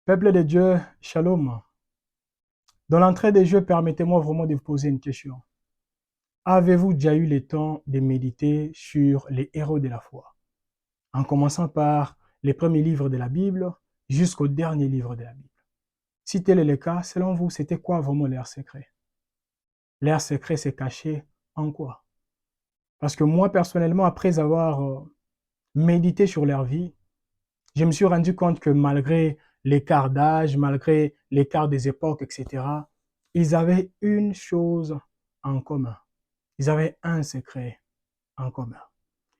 Peuple de Dieu, shalom. Dans l'entrée des jeux, permettez-moi vraiment de vous poser une question. Avez-vous déjà eu le temps de méditer sur les héros de la foi, en commençant par les premiers livres de la Bible jusqu'au dernier livre de la Bible? Si tel est le cas, selon vous, c'était quoi vraiment leur secret? Leur secret s'est caché en quoi? Parce que moi, personnellement, après avoir médité sur leur vie, je me suis rendu compte que malgré l'écart d'âge, malgré l'écart des époques, etc., ils avaient une chose en commun. Ils avaient un secret en commun.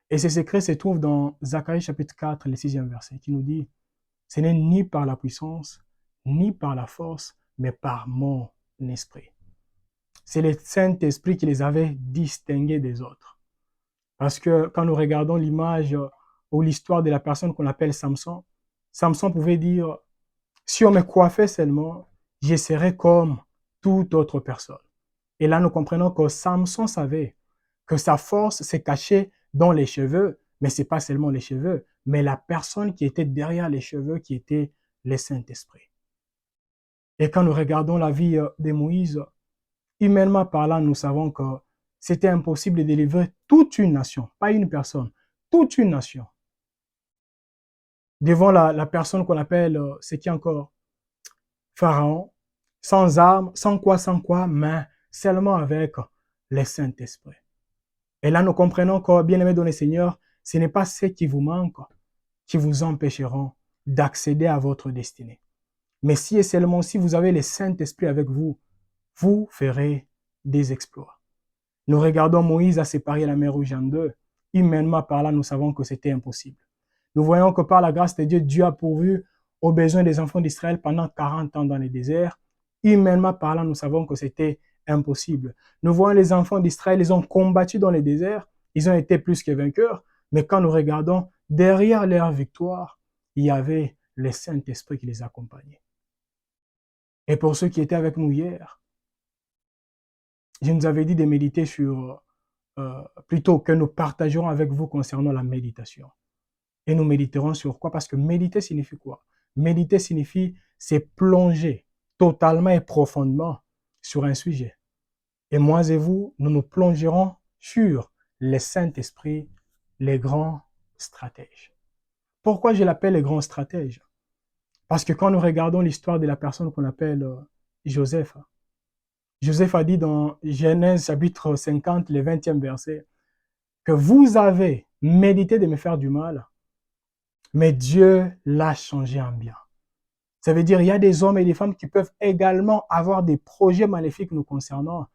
Et ce secret se trouve dans Zacharie chapitre 4, le 6e verset, qui nous dit, « Ce n'est ni par la puissance, ni par la force, mais par mon esprit. » C'est le Saint-Esprit qui les avait distingués des autres. Parce que quand nous regardons l'image ou l'histoire de la personne qu'on appelle Samson, Samson pouvait dire, si on me coiffait seulement, je serais comme toute autre personne. Et là, nous comprenons que Samson savait que sa force s'est cachée dans les cheveux, mais ce n'est pas seulement les cheveux, mais la personne qui était derrière les cheveux, qui était le Saint-Esprit. Et quand nous regardons la vie de Moïse, humainement parlant, nous savons que c'était impossible de délivrer toute une nation, pas une personne, toute une nation, devant la personne qu'on appelle, c'est qui encore? Pharaon, sans armes, sans quoi, mais seulement avec le Saint-Esprit. Et là, nous comprenons que, bien-aimés dans le Seigneur, ce n'est pas ce qui vous manque qui vous empêcheront d'accéder à votre destinée. Mais si et seulement si vous avez le Saint-Esprit avec vous, vous ferez des exploits. Nous regardons Moïse a séparé la mer Rouge en deux. Humainement parlant, nous savons que c'était impossible. Nous voyons que par la grâce de Dieu, Dieu a pourvu aux besoins des enfants d'Israël pendant 40 ans dans les déserts. Humainement parlant, nous savons que c'était impossible. Nous voyons les enfants d'Israël, ils ont combattu dans les déserts, ils ont été plus que vainqueurs, mais quand nous regardons derrière leur victoire, il y avait le Saint-Esprit qui les accompagnait. Et pour ceux qui étaient avec nous hier, je nous avais dit de méditer sur, plutôt que nous partagerons avec vous concernant la méditation. Et nous méditerons sur quoi? Parce que méditer signifie quoi? Méditer signifie se plonger totalement et profondément sur un sujet. Et moi et vous, nous nous plongerons sur le Saint-Esprit, les grands stratèges. Pourquoi je l'appelle les grands stratèges? Parce que quand nous regardons l'histoire de la personne qu'on appelle Joseph, Joseph a dit dans Genèse chapitre 50, le 20e verset, que vous avez médité de me faire du mal, mais Dieu l'a changé en bien. Ça veut dire qu'il y a des hommes et des femmes qui peuvent également avoir des projets maléfiques nous concernant,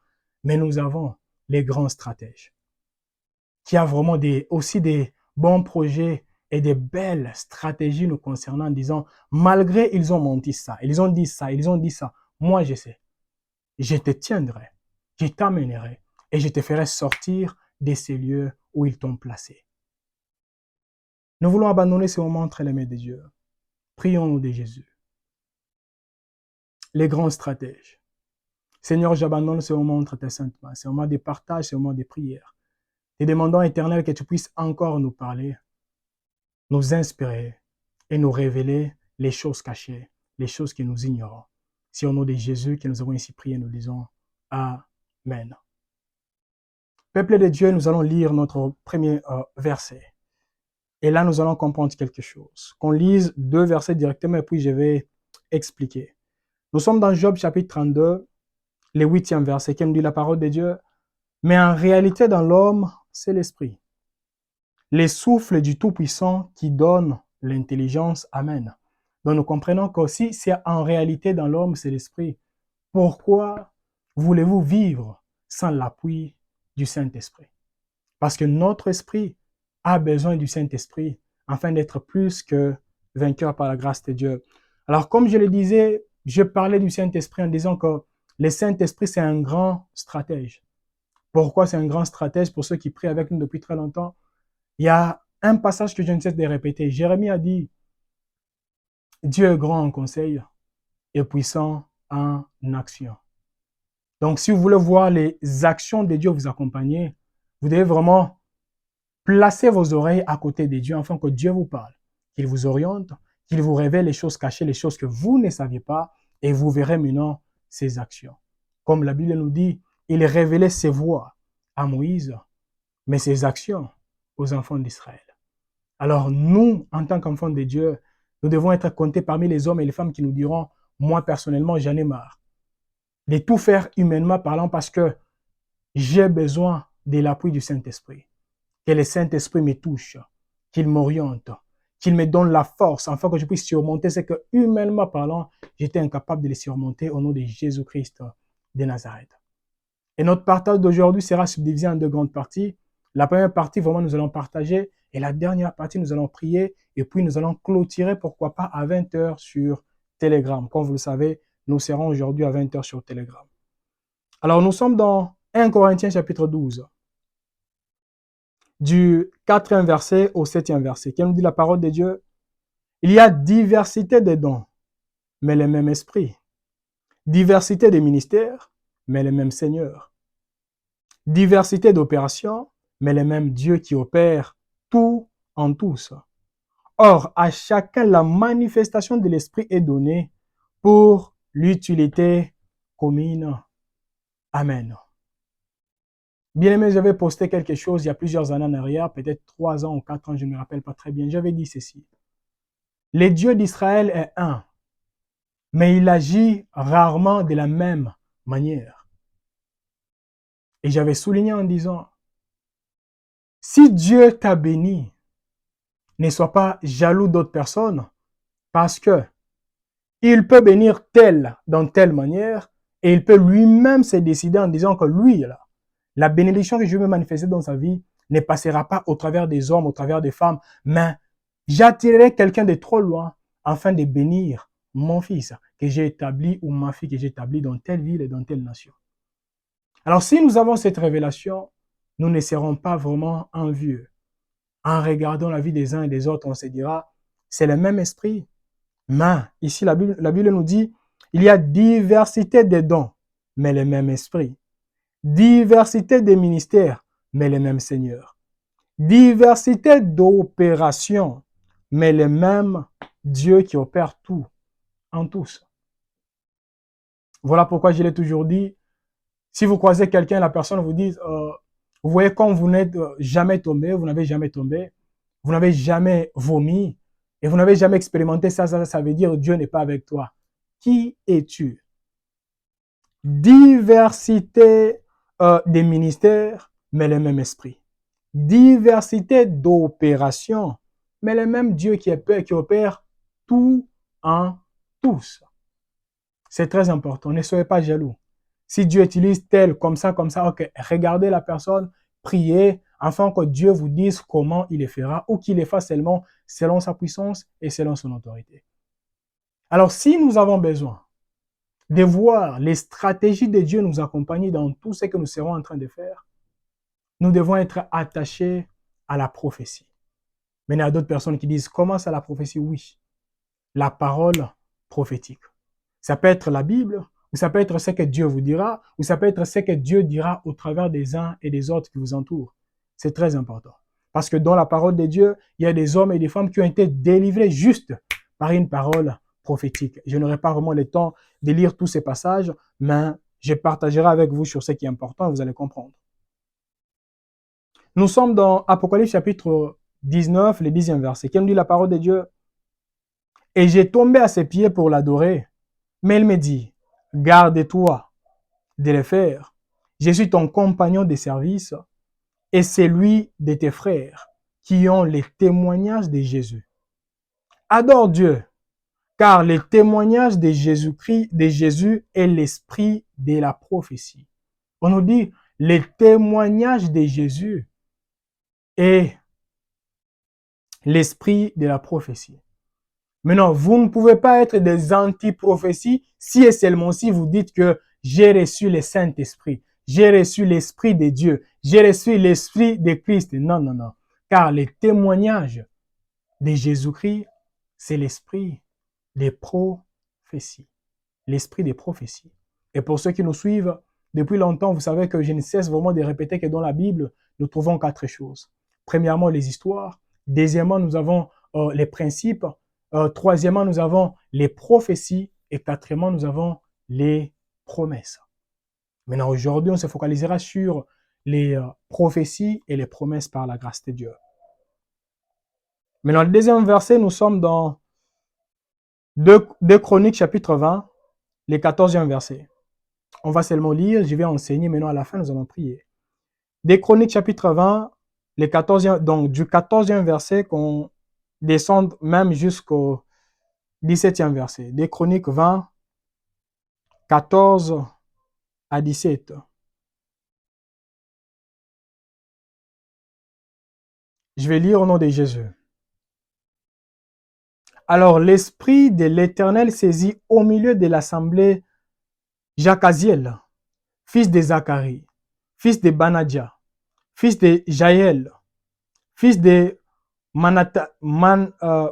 mais nous avons les grands stratèges qui ont vraiment aussi des bons projets et des belles stratégies nous concernant en disant, malgré ils ont menti ça, ils ont dit ça, moi je sais, je te tiendrai, je t'amènerai et je te ferai sortir de ces lieux où ils t'ont placé. Nous voulons abandonner ce moment entre les mains de Dieu. Prions-nous de Jésus. Les grands stratèges. Seigneur, j'abandonne ce moment entre tes saintes mains, ce moment de partage, ce moment de prière. Te demandons, Éternel, que tu puisses encore nous parler, nous inspirer et nous révéler les choses cachées, les choses que nous ignorons. C'est au nom de Jésus que nous avons ici prié, nous disons Amen. Peuple de Dieu, nous allons lire notre premier verset. Et là, nous allons comprendre quelque chose. Qu'on lise 2 versets directement et puis je vais expliquer. Nous sommes dans Job chapitre 32, le 8e verset, qui nous dit la parole de Dieu. Mais en réalité, dans l'homme, c'est l'esprit. Les souffles du Tout-Puissant qui donne l'intelligence. Amen. Donc nous comprenons qu'aussi, c'est en réalité dans l'homme, c'est l'esprit. Pourquoi voulez-vous vivre sans l'appui du Saint-Esprit? Parce que notre esprit a besoin du Saint-Esprit afin d'être plus que vainqueur par la grâce de Dieu. Alors, comme je le disais, je parlais du Saint-Esprit en disant que le Saint-Esprit, c'est un grand stratège. Pourquoi c'est un grand stratège? Pour ceux qui prient avec nous depuis très longtemps, il y a un passage que je ne cesse de répéter. Jérémie a dit, Dieu est grand en conseil et puissant en action. Donc, si vous voulez voir les actions de Dieu vous accompagner, vous devez vraiment placer vos oreilles à côté de Dieu afin que Dieu vous parle, qu'il vous oriente, qu'il vous révèle les choses cachées, les choses que vous ne saviez pas, et vous verrez maintenant ses actions. Comme la Bible nous dit, il révélait ses voies à Moïse, mais ses actions aux enfants d'Israël. Alors nous, en tant qu'enfants de Dieu, nous devons être comptés parmi les hommes et les femmes qui nous diront, moi personnellement, j'en ai marre de tout faire humainement parlant parce que j'ai besoin de l'appui du Saint-Esprit. Que le Saint-Esprit me touche, qu'il m'oriente, qu'il me donne la force afin que je puisse surmonter ce que, humainement parlant, j'étais incapable de les surmonter au nom de Jésus-Christ de Nazareth. Et notre partage d'aujourd'hui sera subdivisé en deux grandes parties. La première partie, vraiment, nous allons partager. Et la dernière partie, nous allons prier. Et puis, nous allons clôturer, pourquoi pas, à 20h sur Telegram. Comme vous le savez, nous serons aujourd'hui à 20h sur Telegram. Alors, nous sommes dans 1 Corinthiens chapitre 12. Du 4e verset au 7e verset. Qui nous dit la parole de Dieu? Il y a diversité de dons, mais le même esprit. Diversité de ministères, mais le même Seigneur. Diversité d'opérations, mais le même Dieu qui opère tout en tous. Or, à chacun, la manifestation de l'Esprit est donnée pour l'utilité commune. Amen. Bien-aimé, j'avais posté quelque chose il y a plusieurs années en arrière, peut-être 3 ans ou 4 ans, je ne me rappelle pas très bien. J'avais dit ceci. Le Dieu d'Israël est un, mais il agit rarement de la même manière. Et j'avais souligné en disant, si Dieu t'a béni, ne sois pas jaloux d'autres personnes parce que il peut bénir tel dans telle manière et il peut lui-même se décider en disant que lui, là, la bénédiction que je veux manifester dans sa vie ne passera pas au travers des hommes, au travers des femmes, mais j'attirerai quelqu'un de trop loin afin de bénir mon fils que j'ai établi ou ma fille que j'ai établie dans telle ville et dans telle nation. Alors si nous avons cette révélation, nous ne serons pas vraiment envieux. En regardant la vie des uns et des autres, on se dira, c'est le même esprit. Mais ici, la Bible nous dit, il y a diversité de dons, mais le même esprit. Diversité de ministères, mais le même Seigneur. Diversité d'opérations, mais le même Dieu qui opère tout en tous. Voilà pourquoi je l'ai toujours dit. Si vous croisez quelqu'un, la personne vous dit, vous voyez comme vous n'êtes jamais tombé, vous n'avez jamais tombé, vous n'avez jamais vomi, et vous n'avez jamais expérimenté ça veut dire Dieu n'est pas avec toi. Qui es-tu? Diversité des ministères, mais le même esprit. Diversité d'opérations, mais le même Dieu qui opère tout en tous. C'est très important. Ne soyez pas jaloux. Si Dieu utilise tel, comme ça, ok, regardez la personne, priez, afin que Dieu vous dise comment il le fera, ou qu'il le fasse seulement selon sa puissance et selon son autorité. Alors, si nous avons besoin de voir les stratégies de Dieu nous accompagner dans tout ce que nous serons en train de faire, nous devons être attachés à la prophétie. Mais il y a d'autres personnes qui disent, comment ça la prophétie? Oui, la parole prophétique. Ça peut être la Bible, ou ça peut être ce que Dieu vous dira, ou ça peut être ce que Dieu dira au travers des uns et des autres qui vous entourent. C'est très important. Parce que dans la parole de Dieu, il y a des hommes et des femmes qui ont été délivrés juste par une parole prophétique. Je n'aurai pas vraiment le temps de lire tous ces passages, mais je partagerai avec vous sur ce qui est important, vous allez comprendre. Nous sommes dans Apocalypse chapitre 19, le 10e verset, qui nous dit la parole de Dieu. Et j'ai tombé à ses pieds pour l'adorer, mais il me dit, garde-toi de le faire. Je suis ton compagnon de service et celui de tes frères qui ont les témoignages de Jésus. Adore Dieu, car le témoignage de Jésus-Christ, de Jésus est l'esprit de la prophétie. On nous dit, le témoignage de Jésus est l'esprit de la prophétie. Maintenant, vous ne pouvez pas être des anti-prophéties si et seulement si vous dites que j'ai reçu le Saint-Esprit, j'ai reçu l'Esprit de Dieu, j'ai reçu l'Esprit de Christ. Non, non, non. Car le témoignage de Jésus-Christ, c'est l'Esprit des prophéties. L'Esprit des prophéties. Et pour ceux qui nous suivent depuis longtemps, vous savez que je ne cesse vraiment de répéter que dans la Bible, nous trouvons 4 choses. Premièrement, les histoires. Deuxièmement, nous avons les principes. Troisièmement, nous avons les prophéties. Et quatrièmement, nous avons les promesses. Maintenant, aujourd'hui, on se focalisera sur les prophéties et les promesses par la grâce de Dieu. Maintenant, le deuxième verset, nous sommes dans 2 Chroniques, chapitre 20, le 14e verset. On va seulement lire, je vais enseigner, maintenant à la fin, nous allons prier. 2 Chroniques, chapitre 20, le 14e, donc du 14e verset, qu'on descende même jusqu'au 17e verset. 2 Chroniques 20, 14 à 17. Je vais lire au nom de Jésus. Alors l'Esprit de l'Éternel saisit au milieu de l'assemblée Jacaziel, fils de Zacharie, fils de Banadja, fils de Jaël, fils de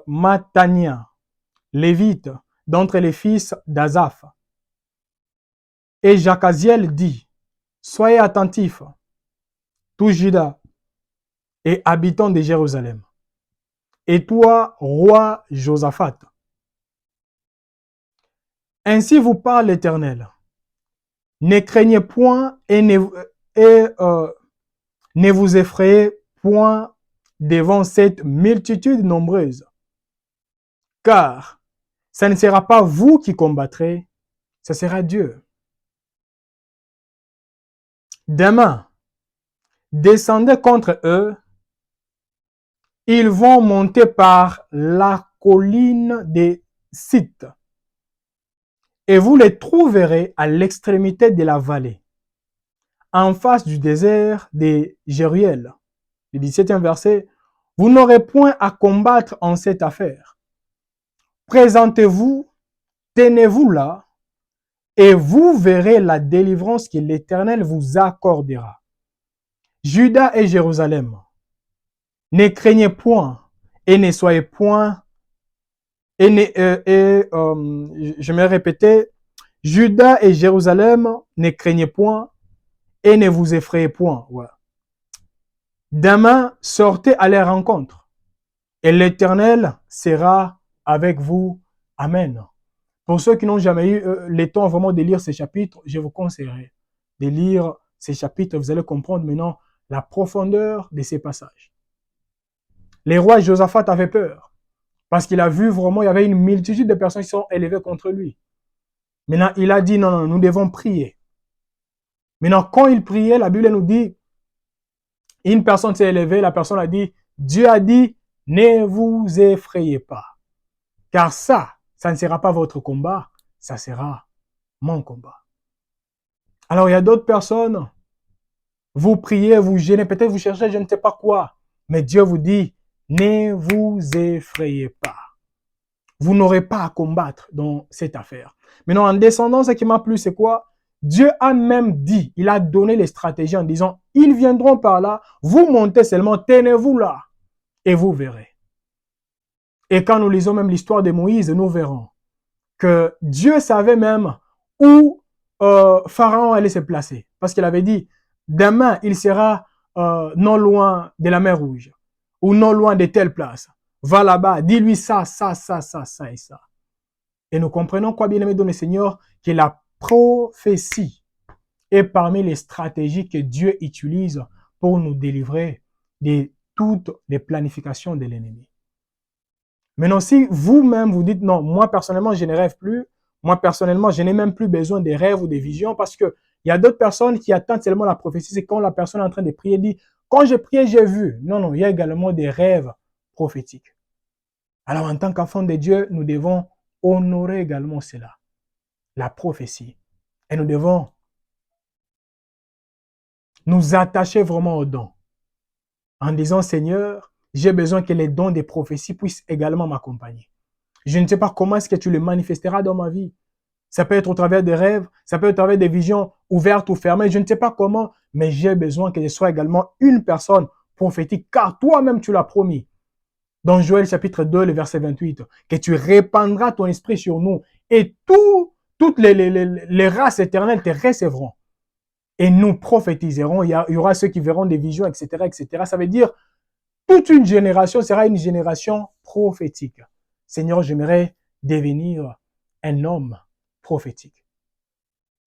Matania, lévite, d'entre les fils d'Azaph. Et Jacaziel dit, soyez attentifs, tout Juda et habitants de Jérusalem. Et toi, roi Josaphat, ainsi vous parle l'Éternel. Ne craignez point et ne vous effrayez point devant cette multitude nombreuse. Car ce ne sera pas vous qui combattrez, ce sera Dieu. Demain, descendez contre eux. Ils vont monter par la colline des Sites. Et vous les trouverez à l'extrémité de la vallée, en face du désert de Jéruel. Le 17e verset, vous n'aurez point à combattre en cette affaire. Présentez-vous, tenez-vous là, et vous verrez la délivrance que l'Éternel vous accordera. Juda et Jérusalem, ne craignez point et ne soyez point, je vais répéter, Juda et Jérusalem, ne craignez point et ne vous effrayez point. Ouais. Demain, sortez à leur rencontre et l'Éternel sera avec vous. Amen. Pour ceux qui n'ont jamais eu le temps vraiment de lire ces chapitres, je vous conseillerais de lire ces chapitres. Vous allez comprendre maintenant la profondeur de ces passages. Les rois Josaphat avait peur parce qu'il a vu vraiment, il y avait une multitude de personnes qui sont élevées contre lui. Maintenant, il a dit, non, nous devons prier. Maintenant, quand il priait, la Bible nous dit, une personne s'est élevée, la personne a dit, Dieu a dit, ne vous effrayez pas. Car ça ne sera pas votre combat, ça sera mon combat. Alors, il y a d'autres personnes, vous priez, vous gênez, peut-être vous cherchez je ne sais pas quoi, mais Dieu vous dit, ne vous effrayez pas. Vous n'aurez pas à combattre dans cette affaire. Maintenant, en descendant, ce qui m'a plu, c'est quoi? Dieu a même dit, il a donné les stratégies en disant, ils viendront par là, vous montez seulement, tenez-vous là, et vous verrez. Et quand nous lisons même l'histoire de Moïse, nous verrons que Dieu savait même où Pharaon allait se placer. Parce qu'il avait dit, demain, il sera non loin de la mer Rouge, ou non loin de telle place. Va là-bas, dis-lui ça et ça. Et nous comprenons quoi, bien-aimé dans le Seigneur, que la prophétie est parmi les stratégies que Dieu utilise pour nous délivrer de toutes les planifications de l'ennemi. Maintenant, si vous-même vous dites non, moi personnellement, je ne rêve plus, moi personnellement, je n'ai même plus besoin des rêves ou des visions parce que il y a d'autres personnes qui attendent seulement la prophétie, c'est quand la personne est en train de prier, dit, quand j'ai prié, j'ai vu. Non, il y a également des rêves prophétiques. Alors, en tant qu'enfant de Dieu, nous devons honorer également cela, la prophétie. Et nous devons nous attacher vraiment aux dons. En disant, Seigneur, j'ai besoin que les dons des prophéties puissent également m'accompagner. Je ne sais pas comment est-ce que tu le manifesteras dans ma vie. Ça peut être au travers des rêves, ça peut être au travers des visions ouvertes ou fermées, je ne sais pas comment, mais j'ai besoin que je sois également une personne prophétique, car toi-même tu l'as promis. Dans Joël chapitre 2, le verset 28, que tu répandras ton esprit sur nous et toutes les races éternelles te recevront. Et nous prophétiserons, il y aura ceux qui verront des visions, etc., etc. Ça veut dire toute une génération sera une génération prophétique. Seigneur, j'aimerais devenir un homme prophétique.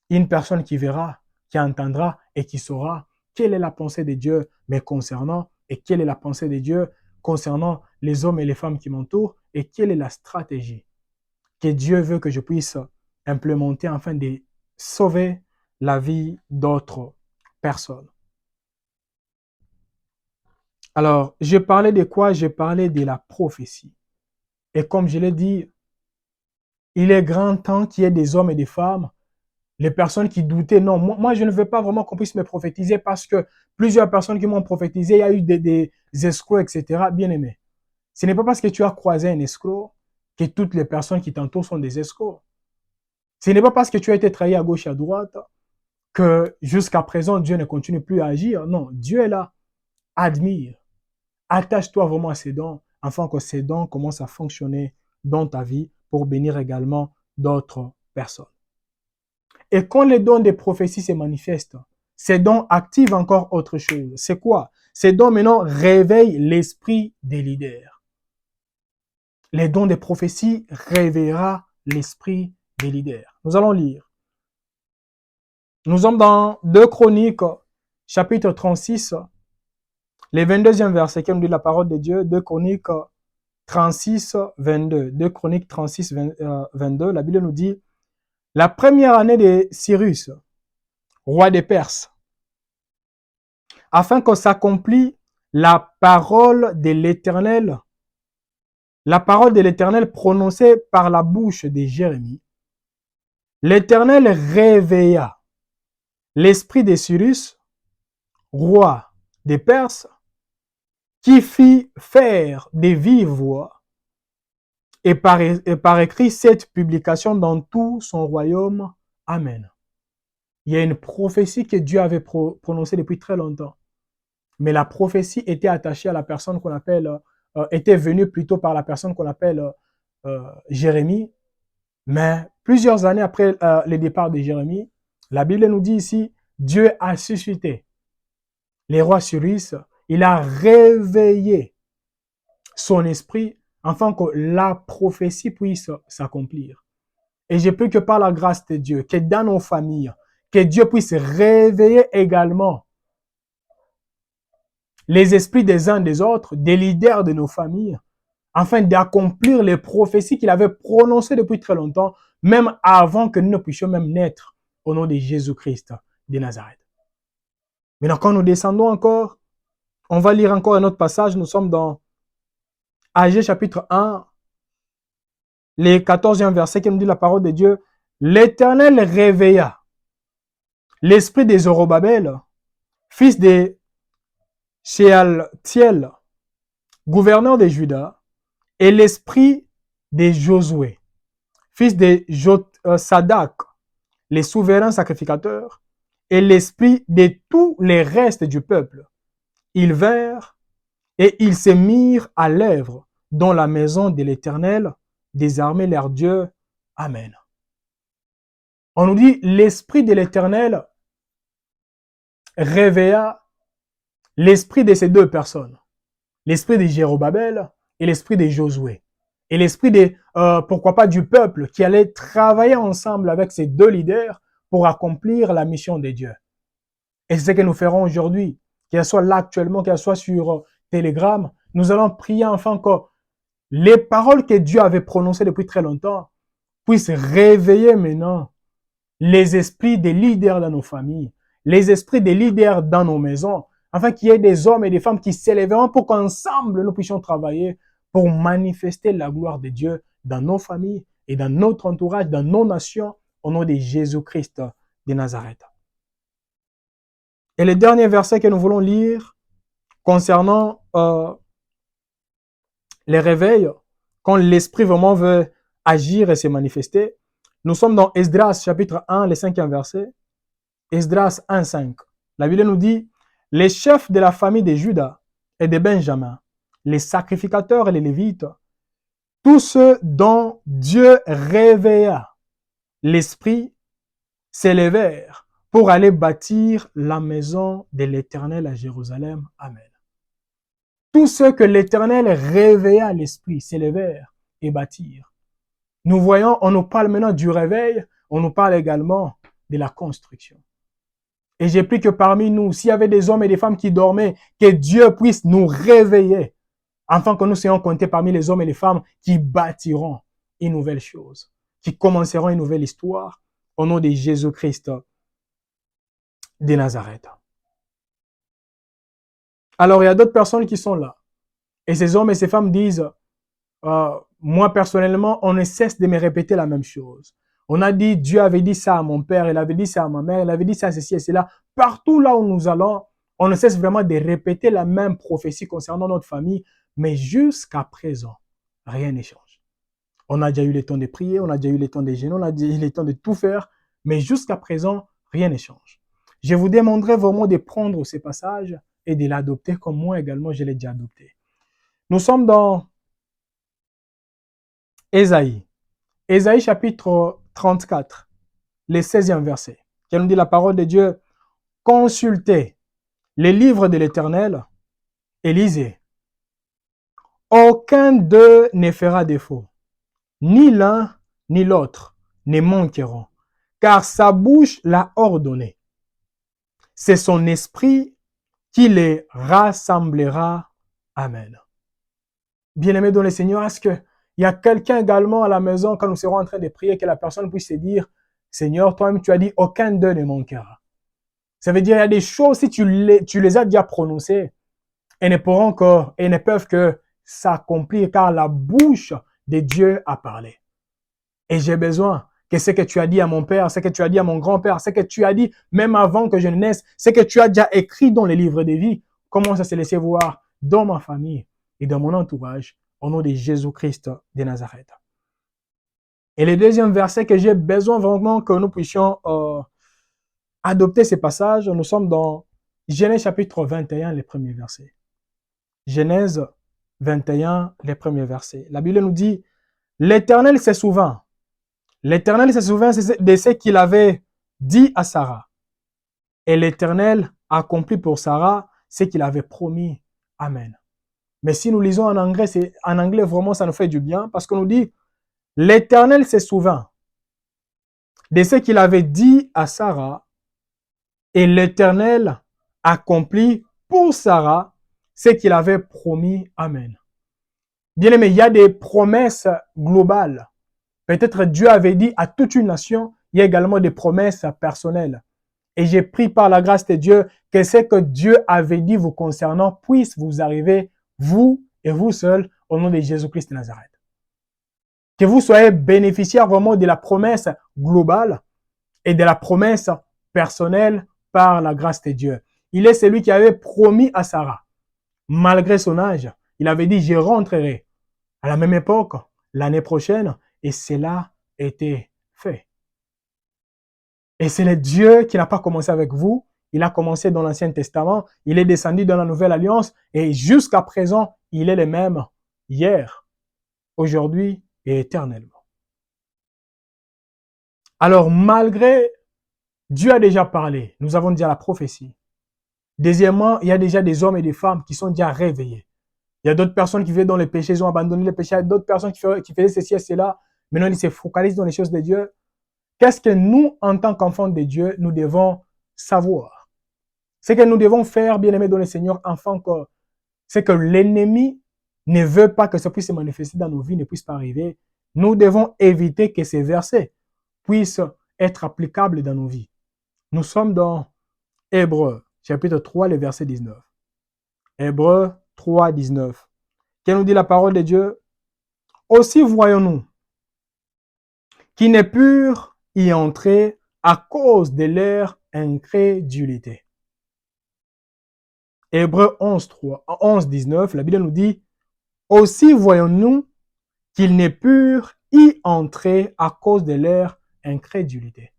Une personne qui verra, qui entendra et qui saura quelle est la pensée de Dieu me concernant et quelle est la pensée de Dieu concernant les hommes et les femmes qui m'entourent et quelle est la stratégie que Dieu veut que je puisse implémenter afin de sauver la vie d'autres personnes. Alors, je parlais de quoi? Je parlais de la prophétie. Et comme je l'ai dit, il est grand temps qu'il y ait des hommes et des femmes, les personnes qui doutaient. Non, moi je ne veux pas vraiment qu'on puisse me prophétiser parce que plusieurs personnes qui m'ont prophétisé, il y a eu des escrocs, etc. Bien aimé. Ce n'est pas parce que tu as croisé un escroc que toutes les personnes qui t'entourent sont des escrocs. Ce n'est pas parce que tu as été trahi à gauche et à droite que jusqu'à présent, Dieu ne continue plus à agir. Non, Dieu est là. Admire. Attache-toi vraiment à ses dons, afin que ces dons commencent à fonctionner dans ta vie pour bénir également d'autres personnes. Et quand les dons des prophéties se manifestent, ces dons activent encore autre chose. C'est quoi? Ces dons maintenant réveillent l'esprit des leaders. Les dons des prophéties réveillera l'esprit des leaders. Nous allons lire. Nous sommes dans 2 Chroniques, chapitre 36, les 22e verset, qui nous dit la parole de Dieu, 2 Chroniques 36, 22. 2 Chroniques 36, 22, la Bible nous dit, la première année de Cyrus, roi des Perses, afin que s'accomplisse la parole de l'Éternel prononcée par la bouche de Jérémie. L'Éternel réveilla l'esprit de Cyrus, roi des Perses, qui fit faire des vives voix et par écrit cette publication dans tout son royaume. Amen. Il y a une prophétie que Dieu avait prononcée depuis très longtemps. Mais la prophétie était attachée à la personne qu'on appelle, était venue plutôt par la personne qu'on appelle Jérémie. Mais plusieurs années après le départ de Jérémie, la Bible nous dit ici, Dieu a suscité les rois Cyrus, il a réveillé son esprit afin que la prophétie puisse s'accomplir. Et je prie que par la grâce de Dieu, que dans nos familles, que Dieu puisse réveiller également les esprits des uns des autres, des leaders de nos familles, afin d'accomplir les prophéties qu'il avait prononcées depuis très longtemps, même avant que nous ne puissions même naître au nom de Jésus-Christ de Nazareth. Maintenant, quand nous descendons encore, on va lire encore un autre passage. Nous sommes dans Agé chapitre 1, les 14e verset qui nous dit la parole de Dieu. L'Éternel réveilla l'esprit de Zorobabel, fils de Shealtiel, gouverneur de Juda, et l'esprit de Josué, fils de Sadak, les souverains sacrificateurs, et l'esprit de tous les restes du peuple. Ils vinrent et ils se mirent à l'œuvre dans la maison de l'Éternel, des armées leur Dieu. Amen. On nous dit, l'esprit de l'Éternel réveilla l'esprit de ces deux personnes, l'esprit de Jérobabel et l'esprit de Josué. Et l'esprit de, pourquoi pas, du peuple qui allait travailler ensemble avec ces deux leaders pour accomplir la mission de Dieu. Et c'est ce que nous ferons aujourd'hui, qu'elle soit là actuellement, qu'elle soit sur Telegram. Nous allons prier enfin que les paroles que Dieu avait prononcées depuis très longtemps puissent réveiller maintenant les esprits des leaders dans nos familles, les esprits des leaders dans nos maisons, afin qu'il y ait des hommes et des femmes qui s'élèveront pour qu'ensemble nous puissions travailler pour manifester la gloire de Dieu dans nos familles et dans notre entourage, dans nos nations, au nom de Jésus-Christ de Nazareth. Et le dernier verset que nous voulons lire concernant les réveils, quand l'esprit vraiment veut agir et se manifester, nous sommes dans Esdras chapitre 1, le 5e verset. Esdras 1, 5. La Bible nous dit, les chefs de la famille de Juda et de Benjamin, les sacrificateurs et les Lévites, tous ceux dont Dieu réveilla l'esprit, s'élevèrent pour aller bâtir la maison de l'Éternel à Jérusalem. Amen. Tous ceux que l'Éternel réveilla l'esprit s'élevèrent et bâtir. Nous voyons, on nous parle maintenant du réveil, on nous parle également de la construction. Et j'ai pris que parmi nous, s'il y avait des hommes et des femmes qui dormaient, que Dieu puisse nous réveiller, afin que nous soyons comptés parmi les hommes et les femmes qui bâtiront une nouvelle chose, qui commenceront une nouvelle histoire au nom de Jésus-Christ de Nazareth. Alors, il y a d'autres personnes qui sont là. Et ces hommes et ces femmes disent, moi personnellement, on ne cesse de me répéter la même chose. On a dit, Dieu avait dit ça à mon père, il avait dit ça à ma mère, il avait dit ça à ceci et cela. Partout là où nous allons, on ne cesse vraiment de répéter la même prophétie concernant notre famille, mais jusqu'à présent, rien ne change. On a déjà eu le temps de prier, on a déjà eu le temps de gêner, on a déjà eu le temps de tout faire, mais jusqu'à présent, rien ne change. Je vous demanderai vraiment de prendre ces passages et de l'adopter comme moi également, je l'ai déjà adopté. Nous sommes dans Ésaïe. Ésaïe chapitre 34, le 16e verset, qui nous dit la parole de Dieu, consultez les livres de l'Éternel et lisez. Aucun d'eux ne fera défaut, ni l'un ni l'autre ne manqueront, car sa bouche l'a ordonné. C'est son esprit qui les rassemblera. Amen. Bien-aimé dans le Seigneur, est-ce qu'il y a quelqu'un également à la maison quand nous serons en train de prier que la personne puisse se dire, Seigneur, toi-même tu as dit, aucun d'eux ne manquera. Ça veut dire, il y a des choses, si tu les as déjà prononcées, elles ne peuvent que s'accomplir car la bouche de Dieu a parlé. Et j'ai besoin que ce que tu as dit à mon père, ce que tu as dit à mon grand-père, ce que tu as dit même avant que je ne naisse, ce que tu as déjà écrit dans les livres de vie, commence à se laisser voir dans ma famille et dans mon entourage, au nom de Jésus-Christ de Nazareth. Et le deuxième verset que j'ai besoin vraiment que nous puissions adopter ces passages, nous sommes dans Genèse chapitre 21, les premiers versets. Genèse 21, les premiers versets. La Bible nous dit, l'Éternel se souvint. L'Éternel se souvint de ce qu'il avait dit à Sarah. Et l'Éternel accomplit pour Sarah ce qu'il avait promis. Amen. Mais si nous lisons en anglais, vraiment, ça nous fait du bien parce qu'on nous dit, l'Éternel se souvint de ce qu'il avait dit à Sarah et l'Éternel accomplit pour Sarah ce qu'il avait promis. Amen. Bien aimé, il y a des promesses globales. Peut-être Dieu avait dit à toute une nation, il y a également des promesses personnelles. Et j'ai pris par la grâce de Dieu que ce que Dieu avait dit vous concernant puisse vous arriver, vous et vous seuls, au nom de Jésus-Christ de Nazareth. Que vous soyez bénéficiaires vraiment de la promesse globale et de la promesse personnelle par la grâce de Dieu. Il est celui qui avait promis à Sarah, malgré son âge, il avait dit, je rentrerai à la même époque, l'année prochaine, et cela était fait. Et c'est le Dieu qui n'a pas commencé avec vous, il a commencé dans l'Ancien Testament, il est descendu dans la Nouvelle Alliance, et jusqu'à présent, il est le même hier, aujourd'hui et éternellement. Alors, malgré Dieu a déjà parlé, nous avons déjà la prophétie. Deuxièmement, il y a déjà des hommes et des femmes qui sont déjà réveillés. Il y a d'autres personnes qui vivaient dans les péchés, ils ont abandonné les péchés. Il y a d'autres personnes qui faisaient ceci et cela. Maintenant, ils se focalisent dans les choses de Dieu. Qu'est-ce que nous, en tant qu'enfants de Dieu, nous devons savoir? Ce que nous devons faire, bien-aimés dans le Seigneur, c'est que l'ennemi ne veut pas que ça puisse se manifester dans nos vies, ne puisse pas arriver. Nous devons éviter que ces versets puissent être applicables dans nos vies. Nous sommes dans Hébreux, chapitre 3, le verset 19. Hébreux 3, 19. Qu'elle nous dit la parole de Dieu? Aussi voyons-nous qui ne purent y entrer à cause de leur incrédulité. Hébreux 11, 19, la Bible nous dit, aussi voyons-nous qu'ils ne purent y entrer à cause de leur incrédulité.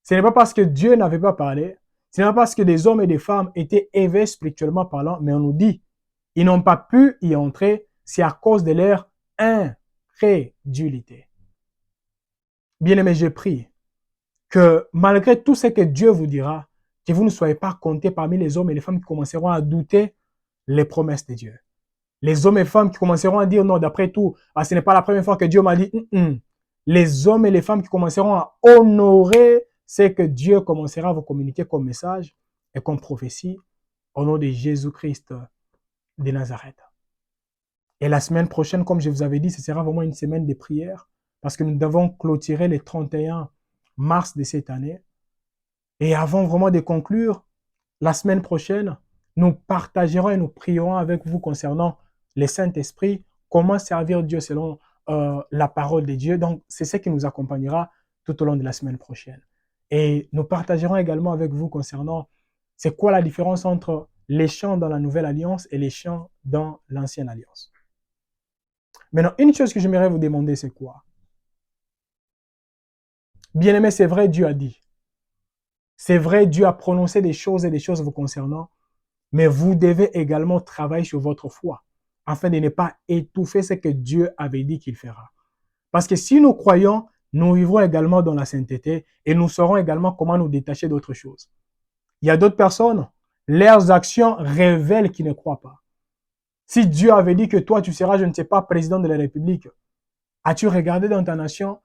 Ce n'est pas parce que Dieu n'avait pas parlé, ce n'est pas parce que des hommes et des femmes étaient éveillés spirituellement parlant, mais on nous dit, ils n'ont pas pu y entrer, c'est à cause de leur incrédulité. Bien-aimés, je prie que malgré tout ce que Dieu vous dira, que vous ne soyez pas comptés parmi les hommes et les femmes qui commenceront à douter les promesses de Dieu. Les hommes et femmes qui commenceront à dire non, d'après tout, ce n'est pas la première fois que Dieu m'a dit. Les hommes et les femmes qui commenceront à honorer ce que Dieu commencera à vous communiquer comme message et comme prophétie au nom de Jésus-Christ de Nazareth. Et la semaine prochaine, comme je vous avais dit, ce sera vraiment une semaine de prière parce que nous devons clôturer le 31 mars de cette année. Et avant vraiment de conclure, la semaine prochaine, nous partagerons et nous prierons avec vous concernant le Saint-Esprit, comment servir Dieu selon la parole de Dieu. Donc, c'est ce qui nous accompagnera tout au long de la semaine prochaine. Et nous partagerons également avec vous concernant c'est quoi la différence entre les chants dans la Nouvelle Alliance et les chants dans l'Ancienne Alliance. Maintenant, une chose que j'aimerais vous demander, c'est quoi? Bien-aimé, c'est vrai, Dieu a dit. C'est vrai, Dieu a prononcé des choses et des choses vous concernant, mais vous devez également travailler sur votre foi, afin de ne pas étouffer ce que Dieu avait dit qu'il fera. Parce que si nous croyons, nous vivrons également dans la sainteté et nous saurons également comment nous détacher d'autres choses. Il y a d'autres personnes, leurs actions révèlent qu'ils ne croient pas. Si Dieu avait dit que toi, tu seras, je ne sais pas, président de la République, as-tu regardé dans ta nation?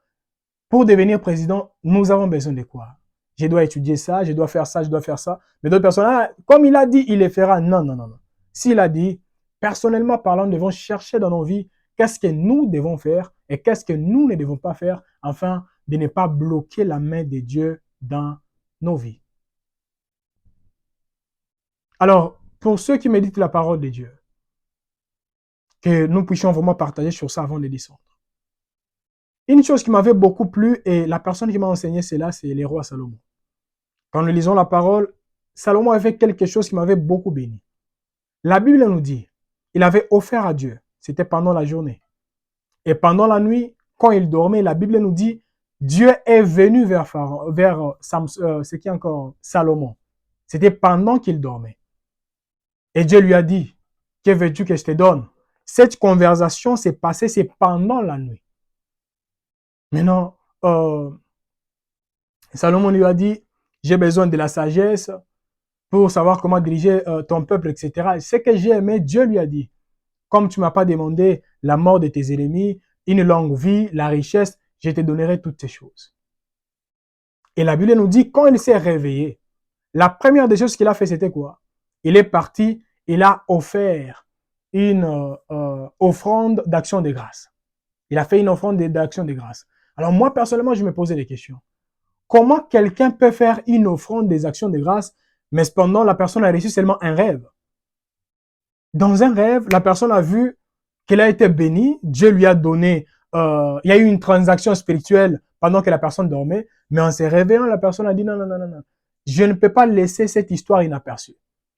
Pour devenir président, nous avons besoin de quoi? Je dois étudier ça, je dois faire ça, je dois faire ça. Mais d'autres personnes, comme il a dit, il les fera. Non, non, non, non. S'il a dit, personnellement parlant, nous devons chercher dans nos vies qu'est-ce que nous devons faire et qu'est-ce que nous ne devons pas faire afin de ne pas bloquer la main de Dieu dans nos vies. Alors, pour ceux qui méditent la parole de Dieu, que nous puissions vraiment partager sur ça avant de descendre. Une chose qui m'avait beaucoup plu, et la personne qui m'a enseigné cela, c'est le roi Salomon. Quand nous lisons la parole, Salomon avait fait quelque chose qui m'avait beaucoup béni. La Bible nous dit, il avait offert à Dieu, c'était pendant la journée. Et pendant la nuit, quand il dormait, la Bible nous dit, Dieu est venu vers ce qui est encore Salomon. C'était pendant qu'il dormait. Et Dieu lui a dit, que veux-tu que je te donne? Cette conversation s'est passée, c'est pendant la nuit. Maintenant, Salomon lui a dit, j'ai besoin de la sagesse pour savoir comment diriger ton peuple, etc. Ce que j'ai aimé, Dieu lui a dit, comme tu ne m'as pas demandé la mort de tes ennemis, une longue vie, la richesse, je te donnerai toutes ces choses. Et la Bible nous dit, quand il s'est réveillé, la première des choses qu'il a fait, c'était quoi? Il est parti, il a offert une offrande d'action de grâce. Il a fait une offrande d'action de grâce. Alors moi, personnellement, je me posais des questions. Comment quelqu'un peut faire une offrande des actions de grâce, mais cependant, la personne a reçu seulement un rêve? Dans un rêve, la personne a vu qu'elle a été bénie, Dieu lui a donné, il y a eu une transaction spirituelle pendant que la personne dormait, mais en se réveillant, la personne a dit non, non, non, non, non. Je ne peux pas laisser cette histoire inaperçue.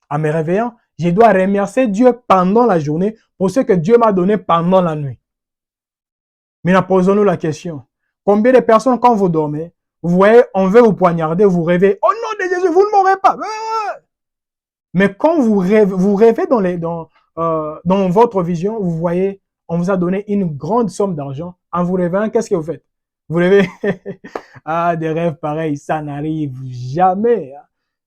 En me réveillant, je dois remercier Dieu pendant la journée pour ce que Dieu m'a donné pendant la nuit. Mais posons-nous la question. Combien de personnes, quand vous dormez, vous voyez, on veut vous poignarder, vous rêvez, oh non de Jésus, vous ne m'aurez pas. Mais quand vous rêvez dans votre vision, vous voyez, on vous a donné une grande somme d'argent. En vous réveillant, qu'est-ce que vous faites? Vous rêvez, des rêves pareils, ça n'arrive jamais.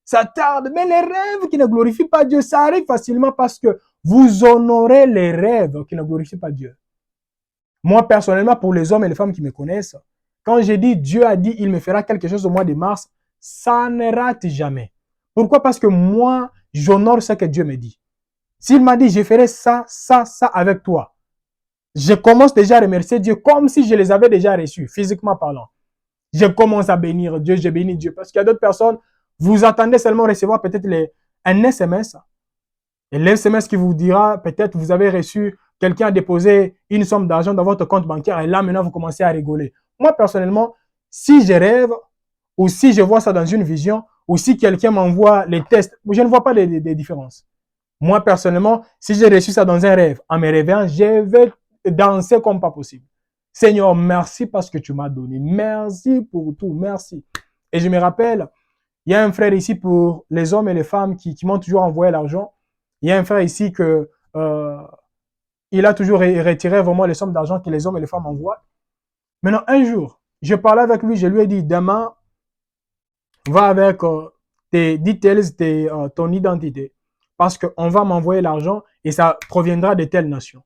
Ça tarde, mais les rêves qui ne glorifient pas Dieu, ça arrive facilement parce que vous honorez les rêves qui ne glorifient pas Dieu. Moi, personnellement, pour les hommes et les femmes qui me connaissent, quand j'ai dit Dieu a dit il me fera quelque chose au mois de mars, ça ne rate jamais. Pourquoi? Parce que moi, j'honore ce que Dieu me dit. S'il m'a dit je ferai ça, ça, ça avec toi, je commence déjà à remercier Dieu comme si je les avais déjà reçus, physiquement parlant. Je commence à bénir Dieu, je bénis Dieu. Parce qu'il y a d'autres personnes, vous attendez seulement recevoir peut-être un SMS. Et l'SMS qui vous dira, peut-être vous avez reçu, quelqu'un a déposé une somme d'argent dans votre compte bancaire et là maintenant vous commencez à rigoler. Moi personnellement, si je rêve ou si je vois ça dans une vision ou si quelqu'un m'envoie les tests, je ne vois pas les différences. Moi personnellement, si j'ai reçu ça dans un rêve, en me réveillant, je vais danser comme pas possible. Seigneur, merci parce que tu m'as donné. Merci pour tout, merci. Et je me rappelle, il y a un frère ici pour les hommes et les femmes qui m'ont toujours envoyé l'argent. Il y a un frère ici que il a toujours retiré vraiment les sommes d'argent que les hommes et les femmes envoient. Maintenant, un jour, je parlais avec lui, je lui ai dit, demain, va avec tes details, ton identité, parce qu'on va m'envoyer l'argent et ça proviendra de telle nation.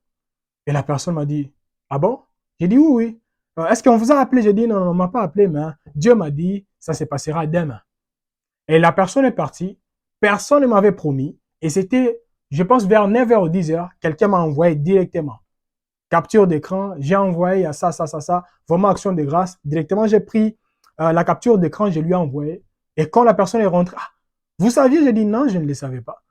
Et la personne m'a dit, ah bon? J'ai dit, oui, oui. Est-ce qu'on vous a appelé? J'ai dit, non, on ne m'a pas appelé, mais Dieu m'a dit, ça se passera demain. Et la personne est partie, personne ne m'avait promis, et c'était, je pense, vers 9h ou 10h, quelqu'un m'a envoyé directement. Capture d'écran, j'ai envoyé à ça, vraiment action de grâce. Directement, j'ai pris la capture d'écran, je lui ai envoyé. Et quand la personne est rentrée, ah, vous saviez? J'ai dit non, je ne le savais pas.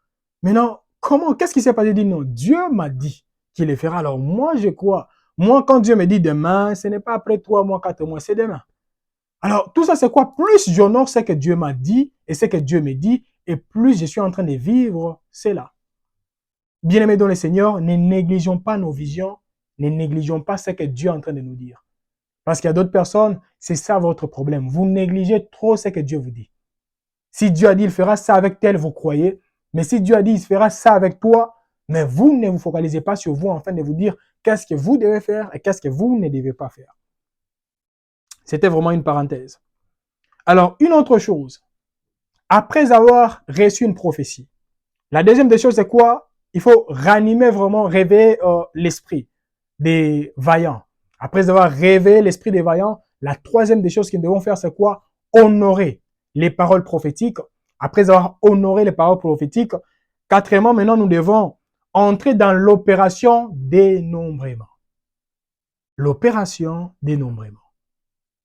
Maintenant, comment, qu'est-ce qui s'est passé? J'ai dit non, Dieu m'a dit qu'il le fera. Alors moi, je crois. Moi, quand Dieu me dit demain, ce n'est pas après 3 mois, 4 mois, c'est demain. Alors, tout ça, c'est quoi? Plus j'honore ce que Dieu m'a dit et ce que Dieu me dit, et plus je suis en train de vivre, c'est là. Bien-aimés dans le Seigneur, ne négligeons pas nos visions, ne négligeons pas ce que Dieu est en train de nous dire. Parce qu'il y a d'autres personnes, c'est ça votre problème. Vous négligez trop ce que Dieu vous dit. Si Dieu a dit, il fera ça avec tel, vous croyez. Mais si Dieu a dit, il fera ça avec toi, mais vous ne vous focalisez pas sur vous, afin de vous dire qu'est-ce que vous devez faire et qu'est-ce que vous ne devez pas faire. C'était vraiment une parenthèse. Alors, une autre chose. Après avoir reçu une prophétie, la deuxième des choses, c'est quoi? Il faut ranimer vraiment, réveiller l'esprit des vaillants. Après avoir réveillé l'esprit des vaillants, la troisième des choses qu'ils devront faire, c'est quoi? Honorer les paroles prophétiques. Après avoir honoré les paroles prophétiques, quatrièmement, maintenant, nous devons entrer dans l'opération dénombrement. L'opération dénombrement.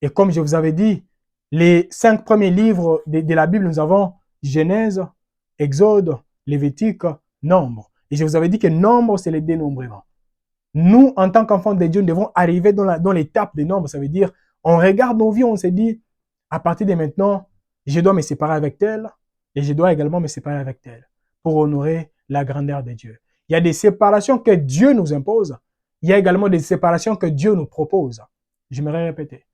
Et comme je vous avais dit, les 5 premiers livres de la Bible, nous avons Genèse, Exode, Lévitique, Nombre. Et je vous avais dit que Nombre, c'est le dénombrement. Nous, en tant qu'enfants de Dieu, nous devons arriver dans l'étape de Nombre. Ça veut dire, on regarde nos vies, on se dit, à partir de maintenant, je dois me séparer avec tel, et je dois également me séparer avec tel, pour honorer la grandeur de Dieu. Il y a des séparations que Dieu nous impose. Il y a également des séparations que Dieu nous propose. J'aimerais répéter.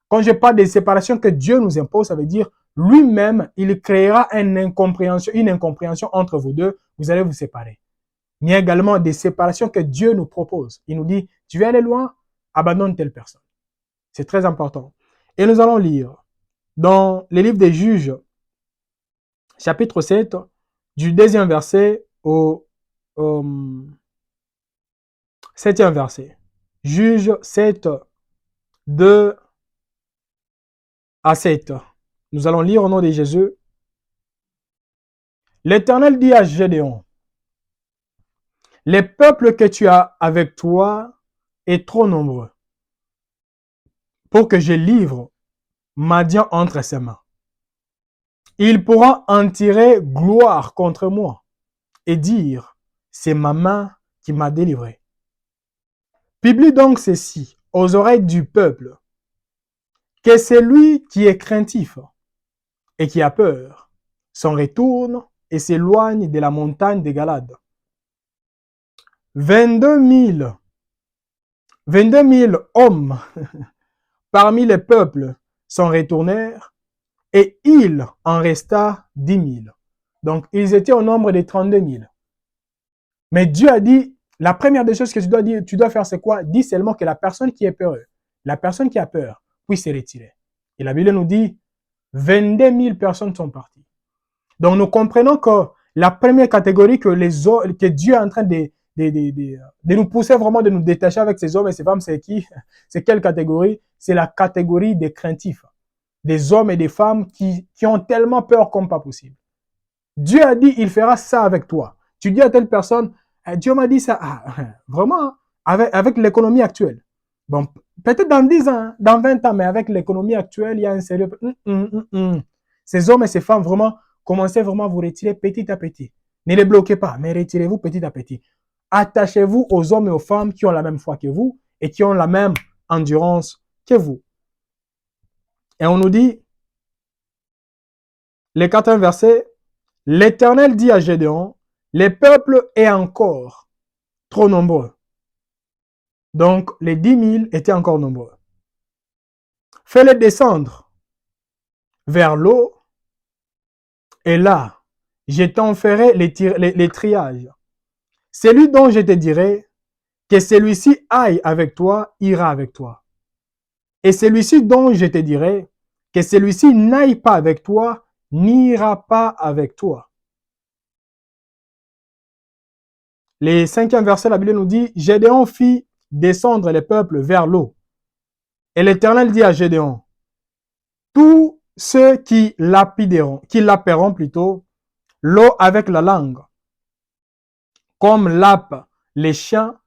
Quand je parle des séparations que Dieu nous impose, ça veut dire lui-même, il créera une incompréhension entre vous deux. Vous allez vous séparer. Mais il y a également des séparations que Dieu nous propose. Il nous dit, tu veux aller loin, abandonne telle personne. C'est très important. Et nous allons lire dans les livres des Juges, chapitre 7, du 2e verset au 7e verset. Juges 7, 2 à 7. Nous allons lire au nom de Jésus. L'Éternel dit à Gédéon, les peuples que tu as avec toi est trop nombreux pour que je livre Madian entre ses mains. Il pourra en tirer gloire contre moi et dire, c'est ma main qui m'a délivré. Publie donc ceci aux oreilles du peuple, que celui qui est craintif et qui a peur s'en retourne et s'éloigne de la montagne de Galade. 22 000 hommes parmi les peuples s'en retournèrent et il en resta 10 000. Donc, ils étaient au nombre de 32 000. Mais Dieu a dit, la première des choses que tu dois faire, c'est quoi? Dis seulement que la personne qui est peureuse, la personne qui a peur, puisse se retirer. Et la Bible nous dit, 22 000 personnes sont parties. Donc, nous comprenons que la première catégorie que Dieu est en train de nous pousser vraiment, de nous détacher avec ces hommes et ces femmes, c'est qui? C'est quelle catégorie? C'est la catégorie des craintifs. Des hommes et des femmes qui ont tellement peur comme pas possible. Dieu a dit, il fera ça avec toi. Tu dis à telle personne, Dieu m'a dit ça. Ah, vraiment, avec l'économie actuelle. Bon, peut-être dans 10 ans, dans 20 ans, mais avec l'économie actuelle, il y a un sérieux... Ces hommes et ces femmes, vraiment, commencez vraiment à vous retirer petit à petit. Ne les bloquez pas, mais retirez-vous petit à petit. Attachez-vous aux hommes et aux femmes qui ont la même foi que vous et qui ont la même endurance que vous. Et on nous dit, le 4e verset, l'Éternel dit à Gédéon, les peuples est encore trop nombreux. Donc, les 10 000 étaient encore nombreux. Fais-les descendre vers l'eau, et là, je t'en ferai les triages. Celui dont je te dirai que celui-ci aille avec toi, ira avec toi. Et celui-ci dont je te dirai que celui-ci n'aille pas avec toi, n'ira pas avec toi. le 5e verset, la Bible nous dit, Gédéon fit descendre les peuples vers l'eau. Et l'Éternel dit à Gédéon, tous ceux qui laperont plutôt l'eau avec la langue, comme lapent les chiens,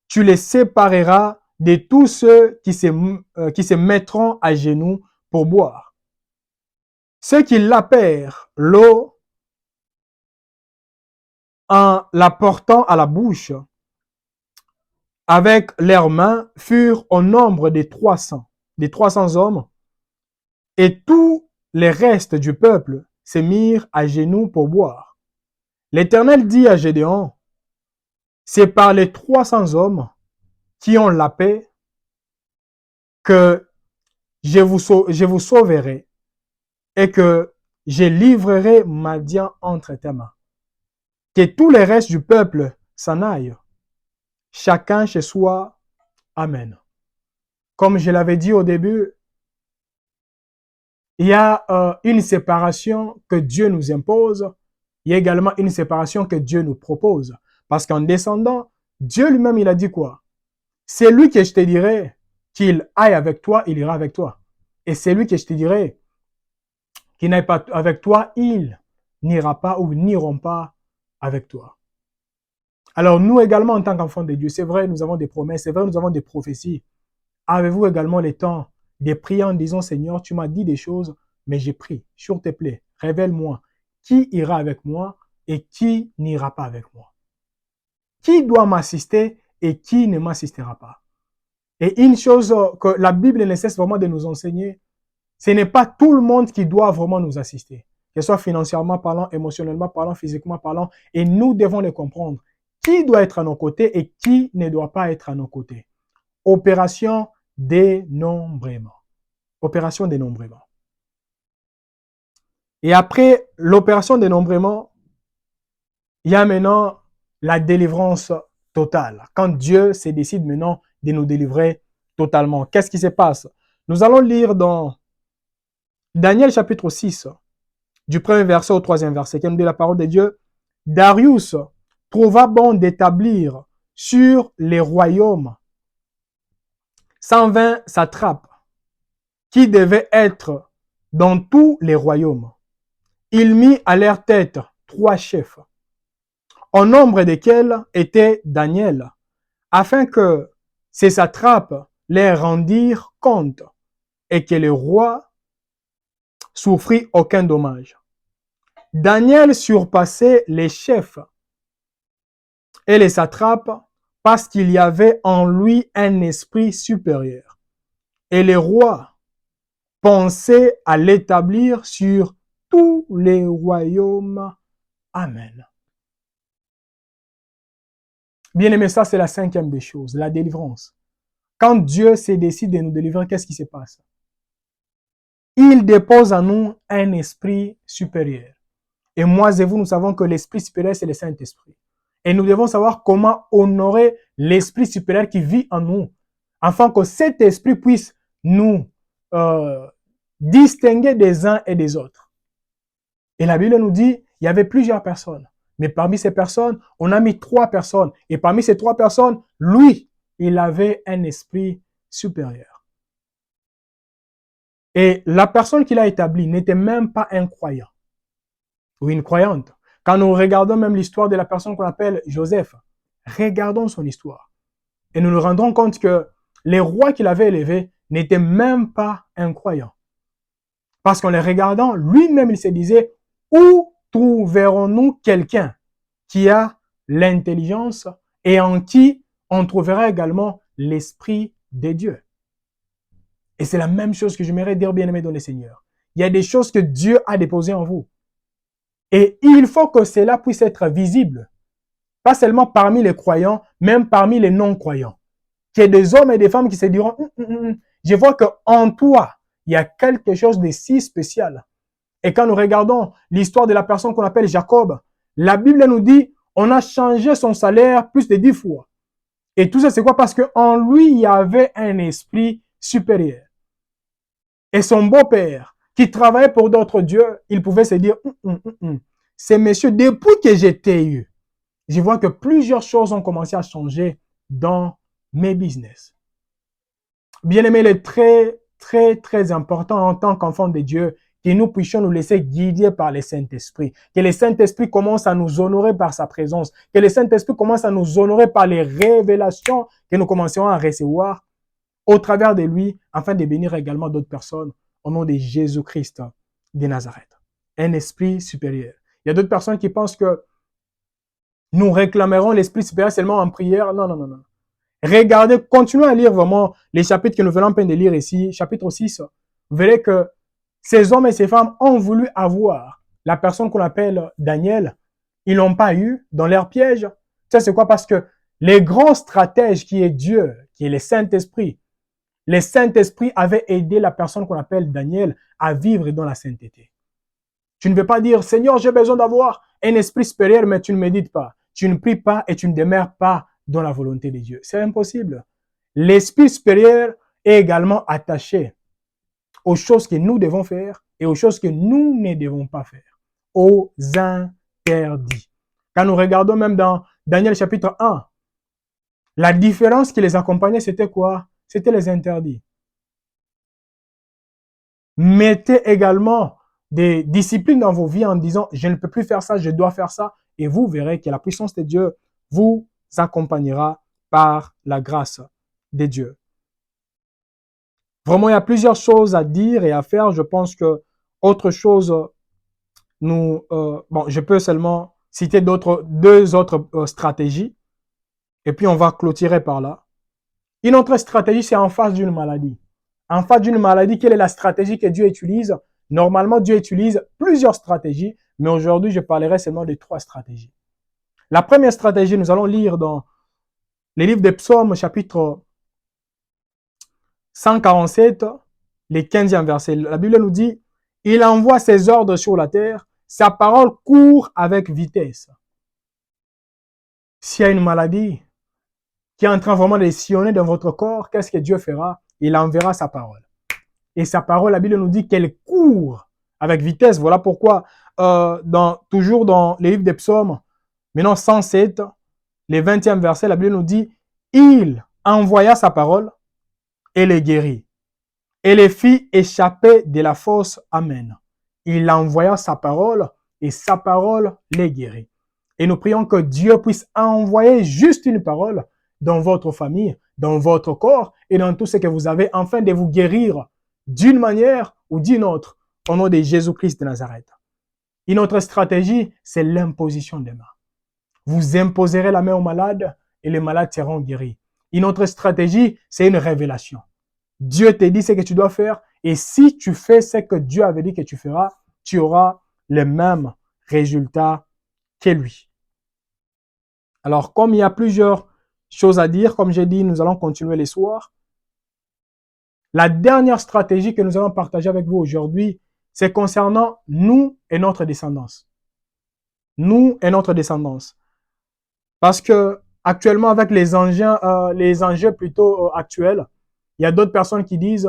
tu les sépareras de tous ceux qui se mettront à genoux pour boire. Ceux qui lapèrent l'eau en la portant à la bouche avec leurs mains furent au nombre de 300 hommes, et tous les restes du peuple se mirent à genoux pour boire. L'Éternel dit à Gédéon, c'est par les 300 hommes qui ont la paix que je vous sauverai et que je livrerai Madian entre tes mains. Que tous les restes du peuple s'en aillent, chacun chez soi. Amen. Comme je l'avais dit au début, il y a une séparation que Dieu nous impose. Il y a également une séparation que Dieu nous propose. Parce qu'en descendant, Dieu lui-même, il a dit quoi? C'est lui que je te dirai qu'il aille avec toi, il ira avec toi. Et c'est lui que je te dirai qu'il n'aille pas avec toi, il n'ira pas ou n'iront pas avec toi. Alors nous également, en tant qu'enfants de Dieu, c'est vrai, nous avons des promesses, c'est vrai, nous avons des prophéties. Avez-vous également le temps de prier en disant, Seigneur, tu m'as dit des choses, mais j'ai pris. S'il te plaît, révèle-moi qui ira avec moi et qui n'ira pas avec moi. Qui doit m'assister et qui ne m'assistera pas. Et une chose que la Bible ne cesse vraiment de nous enseigner, ce n'est pas tout le monde qui doit vraiment nous assister, que ce soit financièrement parlant, émotionnellement parlant, physiquement parlant, et nous devons le comprendre. Qui doit être à nos côtés et qui ne doit pas être à nos côtés. Opération dénombrement. Opération dénombrement. Et après l'opération dénombrement, il y a maintenant la délivrance totale. Quand Dieu se décide maintenant de nous délivrer totalement. Qu'est-ce qui se passe? Nous allons lire dans Daniel chapitre 6, du 1er verset au 3e verset, qui nous dit la parole de Dieu. Darius trouva bon d'établir sur les royaumes 120 satrapes qui devaient être dans tous les royaumes. Il mit à leur tête 3 chefs, au nombre desquels était Daniel, afin que ces satrapes leur rendirent compte et que le roi souffrit aucun dommage. Daniel surpassait les chefs et les satrapes parce qu'il y avait en lui un esprit supérieur. Et le roi pensait à l'établir sur tous les royaumes. Amen. Bien aimé, ça c'est la 5e des choses, la délivrance. Quand Dieu se décide de nous délivrer, qu'est-ce qui se passe? Il dépose en nous un esprit supérieur. Et moi et vous, nous savons que l'esprit supérieur, c'est le Saint-Esprit. Et nous devons savoir comment honorer l'esprit supérieur qui vit en nous, afin que cet esprit puisse nous distinguer des uns et des autres. Et la Bible nous dit, il y avait plusieurs personnes. Mais parmi ces personnes, on a mis 3 personnes. Et parmi ces 3 personnes, lui, il avait un esprit supérieur. Et la personne qu'il a établie n'était même pas un croyant ou une croyante. Quand nous regardons même l'histoire de la personne qu'on appelle Joseph, regardons son histoire. Et nous nous rendons compte que les rois qu'il avait élevés n'étaient même pas un croyant. Parce qu'en les regardant, lui-même, il se disait, où trouverons-nous quelqu'un qui a l'intelligence et en qui on trouvera également l'esprit de Dieu? Et c'est la même chose que j'aimerais dire, bien-aimé dans le Seigneur. Il y a des choses que Dieu a déposées en vous. Et il faut que cela puisse être visible. Pas seulement parmi les croyants, même parmi les non-croyants. Qu'il y ait des hommes et des femmes qui se diront, je vois qu'en toi, il y a quelque chose de si spécial. Et quand nous regardons l'histoire de la personne qu'on appelle Jacob, la Bible nous dit, on a changé son salaire plus de 10 fois. Et tout ça, c'est quoi? Parce qu'en lui, il y avait un esprit supérieur. Et son beau-père, qui travaillait pour d'autres dieux, il pouvait se dire, ces messieurs, depuis que j'étais eu, je vois que plusieurs choses ont commencé à changer dans mes business. Bien aimé, il est très important en tant qu'enfant de Dieu que nous puissions nous laisser guider par le Saint-Esprit. Que le Saint-Esprit commence à nous honorer par sa présence. Que le Saint-Esprit commence à nous honorer par les révélations que nous commencerons à recevoir au travers de lui, afin de bénir également d'autres personnes au nom de Jésus-Christ de Nazareth. Un esprit supérieur. Il y a d'autres personnes qui pensent que nous réclamerons l'esprit supérieur seulement en prière. Non, non, non, non. Regardez, continuez à lire vraiment les chapitres que nous venons de lire ici, chapitre 6. Vous verrez que ces hommes et ces femmes ont voulu avoir la personne qu'on appelle Daniel. Ils l'ont pas eu dans leur piège. Ça, c'est quoi? Parce que les grands stratèges qui est Dieu, qui est le Saint-Esprit, le Saint-Esprit avait aidé la personne qu'on appelle Daniel à vivre dans la sainteté. Tu ne veux pas dire, Seigneur, j'ai besoin d'avoir un esprit supérieur, mais tu ne médites pas. Tu ne pries pas et tu ne demeures pas dans la volonté de Dieu. C'est impossible. L'esprit supérieur est également attaché aux choses que nous devons faire et aux choses que nous ne devons pas faire. Aux interdits. Quand nous regardons même dans Daniel chapitre 1, la différence qui les accompagnait, c'était quoi? C'était les interdits. Mettez également des disciplines dans vos vies en disant, je ne peux plus faire ça, je dois faire ça. Et vous verrez que la puissance de Dieu vous accompagnera par la grâce de Dieu. Vraiment, il y a plusieurs choses à dire et à faire. Je pense que autre chose, je peux seulement citer deux autres stratégies. Et puis, on va clôturer par là. Une autre stratégie, c'est en face d'une maladie. En face d'une maladie, quelle est la stratégie que Dieu utilise? Normalement, Dieu utilise plusieurs stratégies, mais aujourd'hui, je parlerai seulement de 3 stratégies. La première stratégie, nous allons lire dans les livres des Psaumes, chapitre 147, les 15e verset. La Bible nous dit, « Il envoie ses ordres sur la terre, sa parole court avec vitesse. » S'il y a une maladie qui est en train vraiment de sillonner dans votre corps, qu'est-ce que Dieu fera? Il enverra sa parole. Et sa parole, la Bible nous dit qu'elle court avec vitesse. Voilà pourquoi, toujours dans les livres des Psaumes, maintenant 107, les 20e verset, la Bible nous dit, il envoya sa parole et les guérit. Et les fit échapper de la fosse. Amen. Il envoya sa parole et sa parole les guérit. Et nous prions que Dieu puisse envoyer juste une parole dans votre famille, dans votre corps et dans tout ce que vous avez, afin de vous guérir d'une manière ou d'une autre, au nom de Jésus-Christ de Nazareth. Une autre stratégie, c'est l'imposition des mains. Vous imposerez la main aux malades et les malades seront guéris. Une autre stratégie, c'est une révélation. Dieu te dit ce que tu dois faire et si tu fais ce que Dieu avait dit que tu feras, tu auras le même résultat que lui. Alors, comme il y a plusieurs choses à dire, comme j'ai dit, nous allons continuer les soirs. La dernière stratégie que nous allons partager avec vous aujourd'hui, c'est concernant nous et notre descendance. Nous et notre descendance. Parce que actuellement, avec les enjeux plutôt actuels, il y a d'autres personnes qui disent,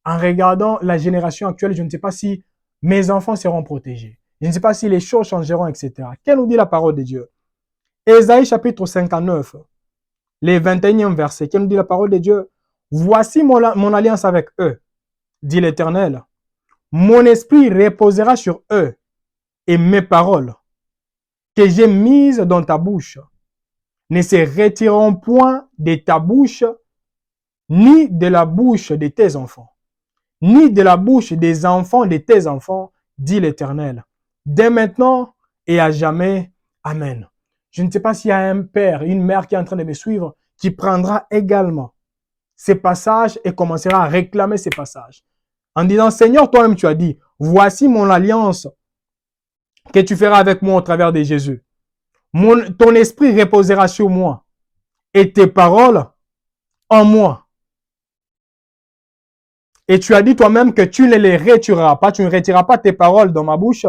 en regardant la génération actuelle, je ne sais pas si mes enfants seront protégés. Je ne sais pas si les choses changeront, etc. Qu'est-ce nous dit la parole de Dieu? Ésaïe chapitre 59, les 21e verset. Qu'est-ce nous dit la parole de Dieu? Voici mon alliance avec eux, dit l'Éternel. Mon esprit reposera sur eux et mes paroles que j'ai mises dans ta bouche ne se retireront point de ta bouche, ni de la bouche de tes enfants, ni de la bouche des enfants de tes enfants, dit l'Éternel. Dès maintenant et à jamais. Amen. Je ne sais pas s'il y a un père, une mère qui est en train de me suivre, qui prendra également ces passages et commencera à réclamer ces passages. En disant, Seigneur, toi-même tu as dit, voici mon alliance que tu feras avec moi au travers de Jésus. Ton esprit reposera sur moi et tes paroles en moi. Et tu as dit toi-même que tu ne les retireras pas, tu ne retireras pas tes paroles dans ma bouche.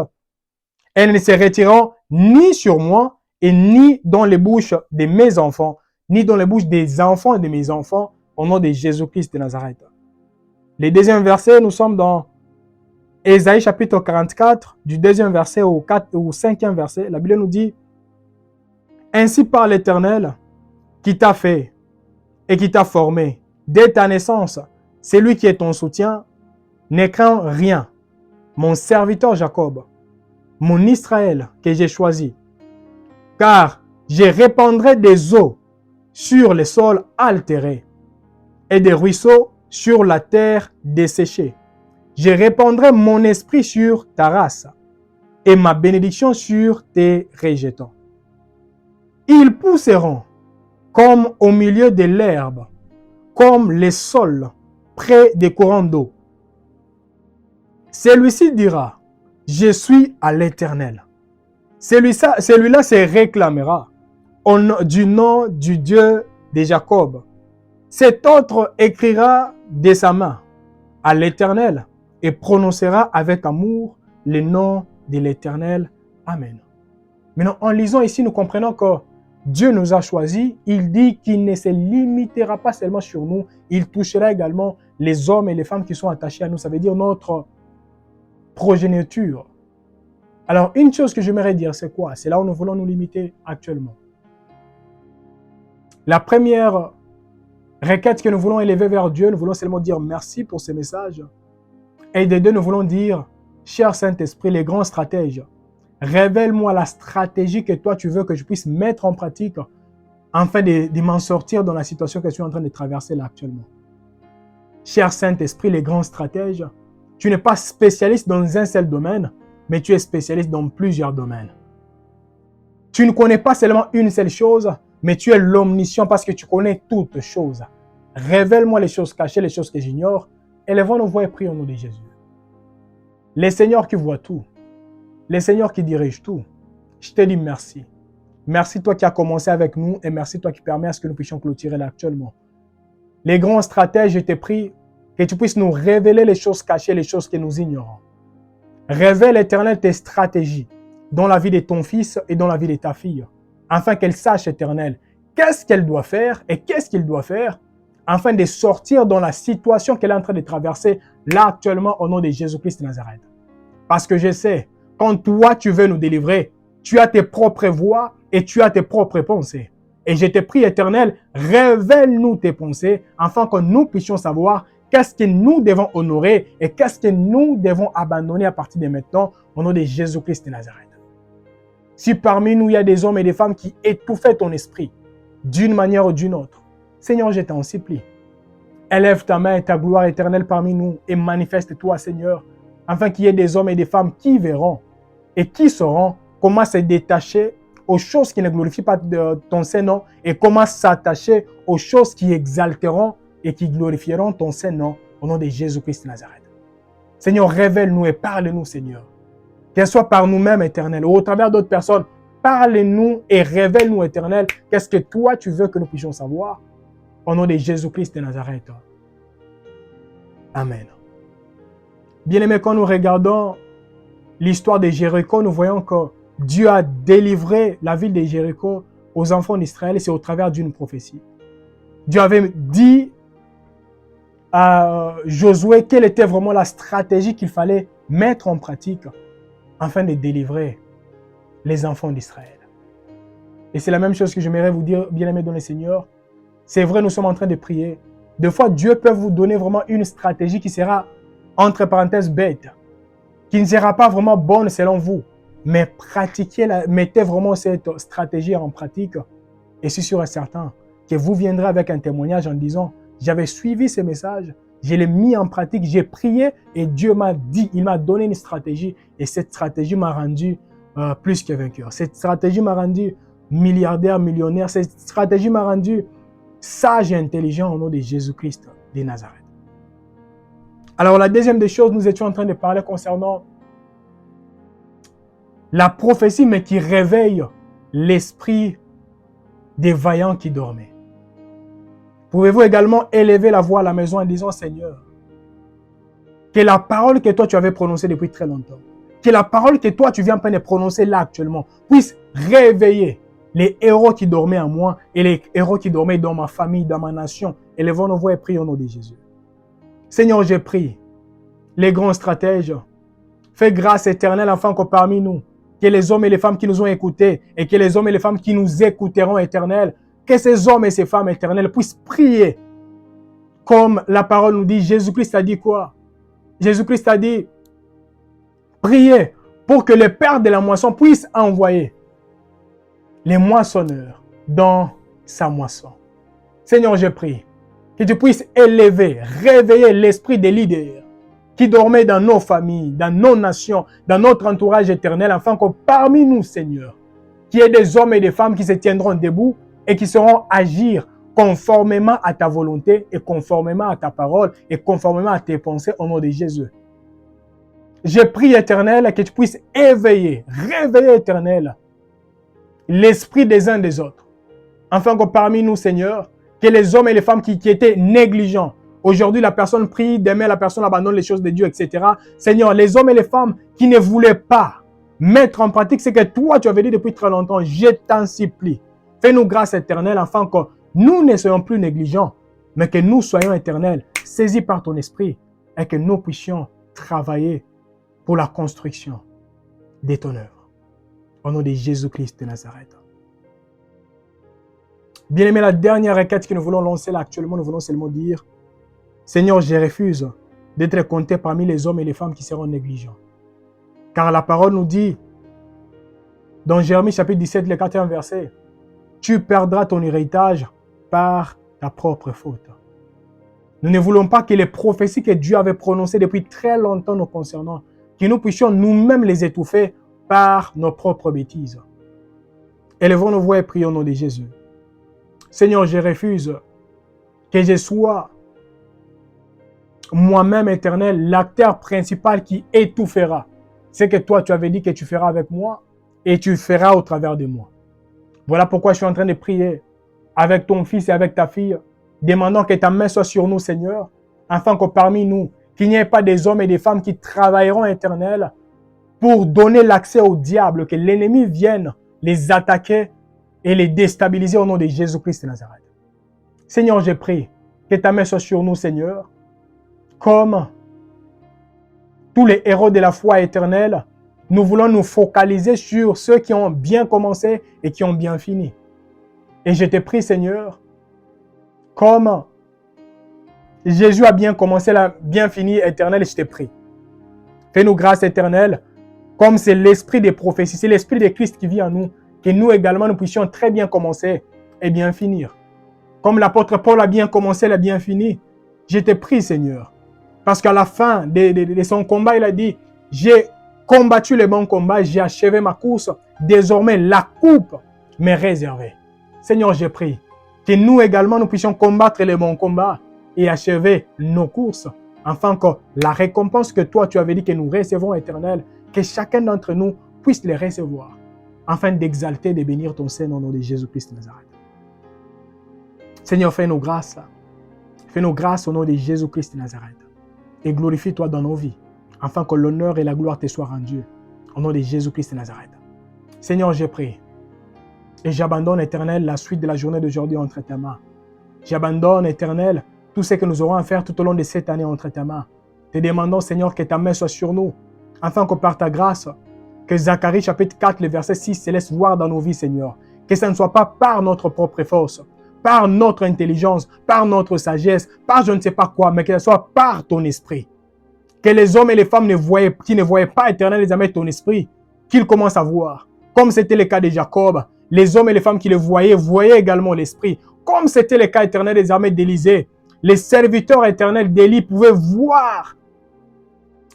Elles ne se retireront ni sur moi et ni dans les bouches de mes enfants, ni dans les bouches des enfants de mes enfants, au nom de Jésus-Christ de Nazareth. Les deuxième verset, nous sommes dans Ésaïe chapitre 44, du deuxième verset au 5e verset. La Bible nous dit, Ainsi parle l'Éternel qui t'a fait et qui t'a formé. Dès ta naissance, c'est lui qui est ton soutien. Ne crains rien. Mon serviteur Jacob, mon Israël que j'ai choisi. Car je répandrai des eaux sur les sols altérés et des ruisseaux sur la terre desséchée. Je répandrai mon esprit sur ta race et ma bénédiction sur tes rejetons. Ils pousseront comme au milieu de l'herbe, comme les sols près des courants d'eau. Celui-ci dira, je suis à l'Éternel. Celui-là se réclamera du nom du Dieu de Jacob. Cet autre écrira de sa main à l'Éternel et prononcera avec amour le nom de l'Éternel. Amen. Maintenant, en lisant ici, nous comprenons que Dieu nous a choisis. Il dit qu'il ne se limitera pas seulement sur nous, il touchera également les hommes et les femmes qui sont attachés à nous. Ça veut dire notre progéniture. Alors, une chose que j'aimerais dire, c'est quoi? C'est là où nous voulons nous limiter actuellement. La première requête que nous voulons élever vers Dieu, nous voulons seulement dire merci pour ces messages. Et de deux, nous voulons dire, cher Saint-Esprit, les grands stratèges, révèle-moi la stratégie que toi tu veux que je puisse mettre en pratique afin de m'en sortir dans la situation que je suis en train de traverser là actuellement. Cher Saint-Esprit, les grands stratèges, tu n'es pas spécialiste dans un seul domaine, mais tu es spécialiste dans plusieurs domaines. Tu ne connais pas seulement une seule chose, mais tu es l'omniscient parce que tu connais toutes choses. Révèle-moi les choses cachées, les choses que j'ignore. Élevons nos voix et prions au nom de Jésus. Les Seigneurs qui voient tout, les Seigneurs qui dirigent tout, je te dis merci. Merci toi qui as commencé avec nous et merci toi qui permets à ce que nous puissions clôturer là actuellement. Les grands stratèges, je te prie que tu puisses nous révéler les choses cachées, les choses que nous ignorons. Révèle, Éternel, tes stratégies dans la vie de ton fils et dans la vie de ta fille, afin qu'elle sache, Éternel, qu'est-ce qu'elle doit faire et qu'est-ce qu'il doit faire, afin de sortir dans la situation qu'elle est en train de traverser là actuellement au nom de Jésus-Christ de Nazareth. Parce que je sais, quand toi tu veux nous délivrer, tu as tes propres voies et tu as tes propres pensées. Et je te prie, Éternel, révèle-nous tes pensées, afin que nous puissions savoir qu'est-ce que nous devons honorer et qu'est-ce que nous devons abandonner à partir de maintenant au nom de Jésus-Christ de Nazareth. Si parmi nous, il y a des hommes et des femmes qui étouffaient ton esprit d'une manière ou d'une autre, Seigneur, je t'en supplie. Élève ta main et ta gloire éternelle parmi nous et manifeste-toi, Seigneur, afin qu'il y ait des hommes et des femmes qui verront et qui sauront comment se détacher aux choses qui ne glorifient pas ton Saint-Nom et comment s'attacher aux choses qui exalteront et qui glorifieront ton Saint-Nom au nom de Jésus-Christ de Nazareth. Seigneur, révèle-nous et parle-nous, Seigneur. Qu'elle soit par nous-mêmes, Éternel, ou au travers d'autres personnes, parle-nous et révèle-nous, Éternel, qu'est-ce que toi tu veux que nous puissions savoir au nom de Jésus-Christ de Nazareth. Amen. Bien-aimés, quand nous regardons l'histoire de Jéricho, nous voyons que Dieu a délivré la ville de Jéricho aux enfants d'Israël et c'est au travers d'une prophétie. Dieu avait dit à Josué quelle était vraiment la stratégie qu'il fallait mettre en pratique afin de délivrer les enfants d'Israël. Et c'est la même chose que j'aimerais vous dire, bien-aimés dans le Seigneur. C'est vrai, nous sommes en train de prier. Des fois, Dieu peut vous donner vraiment une stratégie qui sera, entre parenthèses, bête, qui ne sera pas vraiment bonne selon vous. Mais pratiquez-la, mettez vraiment cette stratégie en pratique. Et je suis sûr et certain que vous viendrez avec un témoignage en disant, j'avais suivi ces messages, je l'ai mis en pratique, j'ai prié et Dieu m'a dit, il m'a donné une stratégie et cette stratégie m'a rendu plus que vainqueur. Cette stratégie m'a rendu milliardaire, millionnaire. Cette stratégie m'a rendu sage et intelligent au nom de Jésus-Christ de Nazareth. Alors la deuxième des choses, nous étions en train de parler concernant la prophétie, mais qui réveille l'esprit des vaillants qui dormaient. Pouvez-vous également élever la voix à la maison en disant, Seigneur, que la parole que toi tu avais prononcée depuis très longtemps, que la parole que toi tu viens de prononcer là actuellement, puisse réveiller les héros qui dormaient en moi et les héros qui dormaient dans ma famille, dans ma nation. Élevons nos voix et prions au nom de Jésus. Seigneur, je prie, les grands stratèges, fais grâce éternelle afin que parmi nous, que les hommes et les femmes qui nous ont écoutés et que les hommes et les femmes qui nous écouteront, Éternel, que ces hommes et ces femmes, Éternel, puissent prier. Comme la parole nous dit, Jésus-Christ a dit quoi? Jésus-Christ a dit, priez pour que le Père de la moisson puisse envoyer les moissonneurs dans sa moisson. Seigneur, je prie que tu puisses élever, réveiller l'esprit des leaders qui dormaient dans nos familles, dans nos nations, dans notre entourage éternel, afin que parmi nous, Seigneur, qu'il y ait des hommes et des femmes qui se tiendront debout et qui sauront agir conformément à ta volonté et conformément à ta parole et conformément à tes pensées au nom de Jésus. Je prie, Éternel, que tu puisses éveiller, réveiller, Éternel, l'esprit des uns des autres, afin que parmi nous, Seigneur, que les hommes et les femmes qui étaient négligents, aujourd'hui la personne prie, demain la personne abandonne les choses de Dieu, etc. Seigneur, les hommes et les femmes qui ne voulaient pas mettre en pratique ce que toi tu avais dit depuis très longtemps, je t'en supplie. Fais-nous grâce éternelle afin que nous ne soyons plus négligents, mais que nous soyons éternels, saisis par ton esprit et que nous puissions travailler pour la construction de ton œuvre. Au nom de Jésus-Christ de Nazareth. Bien-aimé, la dernière requête que nous voulons lancer là actuellement, nous voulons seulement dire, Seigneur, je refuse d'être compté parmi les hommes et les femmes qui seront négligents. Car la parole nous dit, dans Jérémie chapitre 17, le 4e verset, tu perdras ton héritage par ta propre faute. Nous ne voulons pas que les prophéties que Dieu avait prononcées depuis très longtemps nous concernant, que nous puissions nous-mêmes les étouffer par nos propres bêtises. Élevons nos voix et prions au nom de Jésus. Seigneur, je refuse que je sois moi-même, éternel, l'acteur principal qui étouffera ce que toi tu avais dit que tu feras avec moi et tu feras au travers de moi. Voilà pourquoi je suis en train de prier avec ton fils et avec ta fille, demandant que ta main soit sur nous, Seigneur, afin que parmi nous, qu'il n'y ait pas des hommes et des femmes qui travailleront, éternel, pour donner l'accès au diable, que l'ennemi vienne les attaquer et les déstabiliser au nom de Jésus-Christ de Nazareth. Seigneur, je prie que ta main soit sur nous, Seigneur, comme tous les héros de la foi éternelle, nous voulons nous focaliser sur ceux qui ont bien commencé et qui ont bien fini. Et je te prie, Seigneur, comme Jésus a bien commencé, bien fini, éternel, je te prie. Fais-nous grâce éternelle, comme c'est l'esprit des prophéties, c'est l'esprit de Christ qui vit en nous, que nous également nous puissions très bien commencer et bien finir. Comme l'apôtre Paul a bien commencé, il a bien fini. Je te prie, Seigneur, parce qu'à la fin de son combat, il a dit, j'ai combattu le bon combat, j'ai achevé ma course, désormais la coupe m'est réservée. Seigneur, je prie que nous également nous puissions combattre le bon combat et achever nos courses, afin que la récompense que toi tu avais dit que nous recevons éternelle, que chacun d'entre nous puisse les recevoir, afin d'exalter et de bénir ton Saint au nom de Jésus-Christ de Nazareth. Seigneur, fais-nous grâce. Fais-nous grâce au nom de Jésus-Christ de Nazareth. Et glorifie-toi dans nos vies, afin que l'honneur et la gloire te soient rendus. Au nom de Jésus-Christ de Nazareth. Seigneur, je prie. Et j'abandonne, éternel, la suite de la journée d'aujourd'hui entre tes mains. J'abandonne, éternel, tout ce que nous aurons à faire tout au long de cette année entre tes mains. Te demandons, Seigneur, que ta main soit sur nous, afin que par ta grâce, que Zacharie chapitre 4, le verset 6 se laisse voir dans nos vies, Seigneur. Que ce ne soit pas par notre propre force, par notre intelligence, par notre sagesse, par je ne sais pas quoi, mais que ce soit par ton esprit. Que les hommes et les femmes qui ne voyaient pas, éternel, les amis, ton esprit, qu'ils commencent à voir. Comme c'était le cas de Jacob, les hommes et les femmes qui le voyaient également l'esprit. Comme c'était le cas éternel des armées d'Élysée, les serviteurs éternels d'Élie pouvaient voir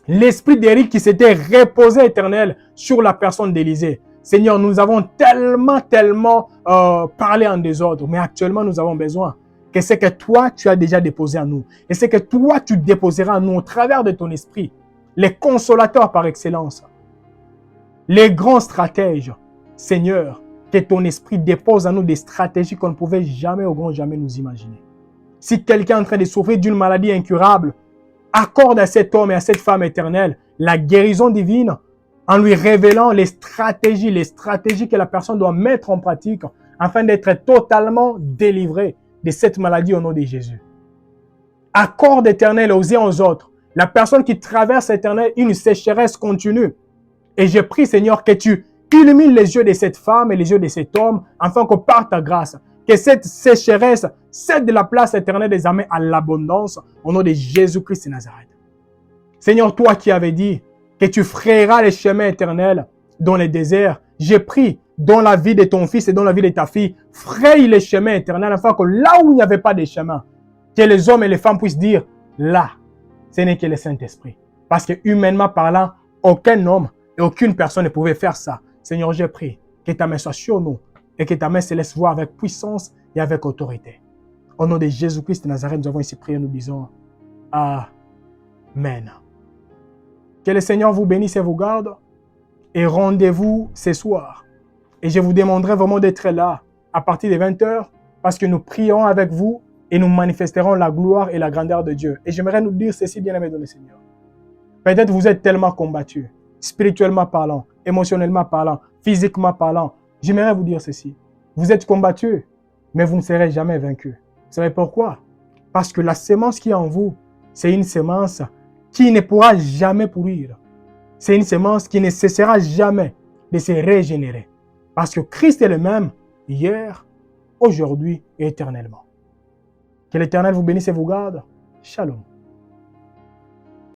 l'esprit d'Éric qui s'était reposé éternel sur la personne d'Élysée. Seigneur, nous avons tellement parlé en désordre, mais actuellement nous avons besoin que ce que toi tu as déjà déposé en nous, et ce que toi tu déposeras en nous au travers de ton esprit, les consolateurs par excellence, les grands stratèges, Seigneur, que ton esprit dépose en nous des stratégies qu'on ne pouvait jamais au grand jamais nous imaginer. Si quelqu'un est en train de souffrir d'une maladie incurable, accorde à cet homme et à cette femme éternelle la guérison divine en lui révélant les stratégies que la personne doit mettre en pratique afin d'être totalement délivré de cette maladie au nom de Jésus. Accorde éternel aux uns aux autres. La personne qui traverse éternel une sécheresse continue. Et je prie Seigneur que tu illumine les yeux de cette femme et les yeux de cet homme, afin que par ta grâce, que cette sécheresse cède de la place éternelle des armées à l'abondance, au nom de Jésus-Christ de Nazareth. Seigneur, toi qui avais dit que tu frayeras les chemins éternels dans les déserts, j'ai pris dans la vie de ton fils et dans la vie de ta fille, fraye les chemins éternels, afin que là où il n'y avait pas de chemin, que les hommes et les femmes puissent dire, là, ce n'est que le Saint-Esprit. Parce que humainement parlant, aucun homme et aucune personne ne pouvait faire ça. Seigneur, j'ai pris que ta main soit sur nous et que ta main se laisse voir avec puissance et avec autorité. Au nom de Jésus-Christ de Nazareth, nous avons ici prié, nous disons Amen. Que le Seigneur vous bénisse et vous garde. Et rendez-vous ce soir. Et je vous demanderai vraiment d'être là à partir de 20h parce que nous prierons avec vous et nous manifesterons la gloire et la grandeur de Dieu. Et j'aimerais nous dire ceci, bien-aimés dans le Seigneur. Peut-être vous êtes tellement combattus, spirituellement parlant, émotionnellement parlant, physiquement parlant. J'aimerais vous dire ceci. Vous êtes combattus, mais vous ne serez jamais vaincus. Vous savez pourquoi? Parce que la sémence qui est en vous, c'est une sémence qui ne pourra jamais pourrir. C'est une sémence qui ne cessera jamais de se régénérer. Parce que Christ est le même hier, aujourd'hui et éternellement. Que l'Éternel vous bénisse et vous garde. Shalom.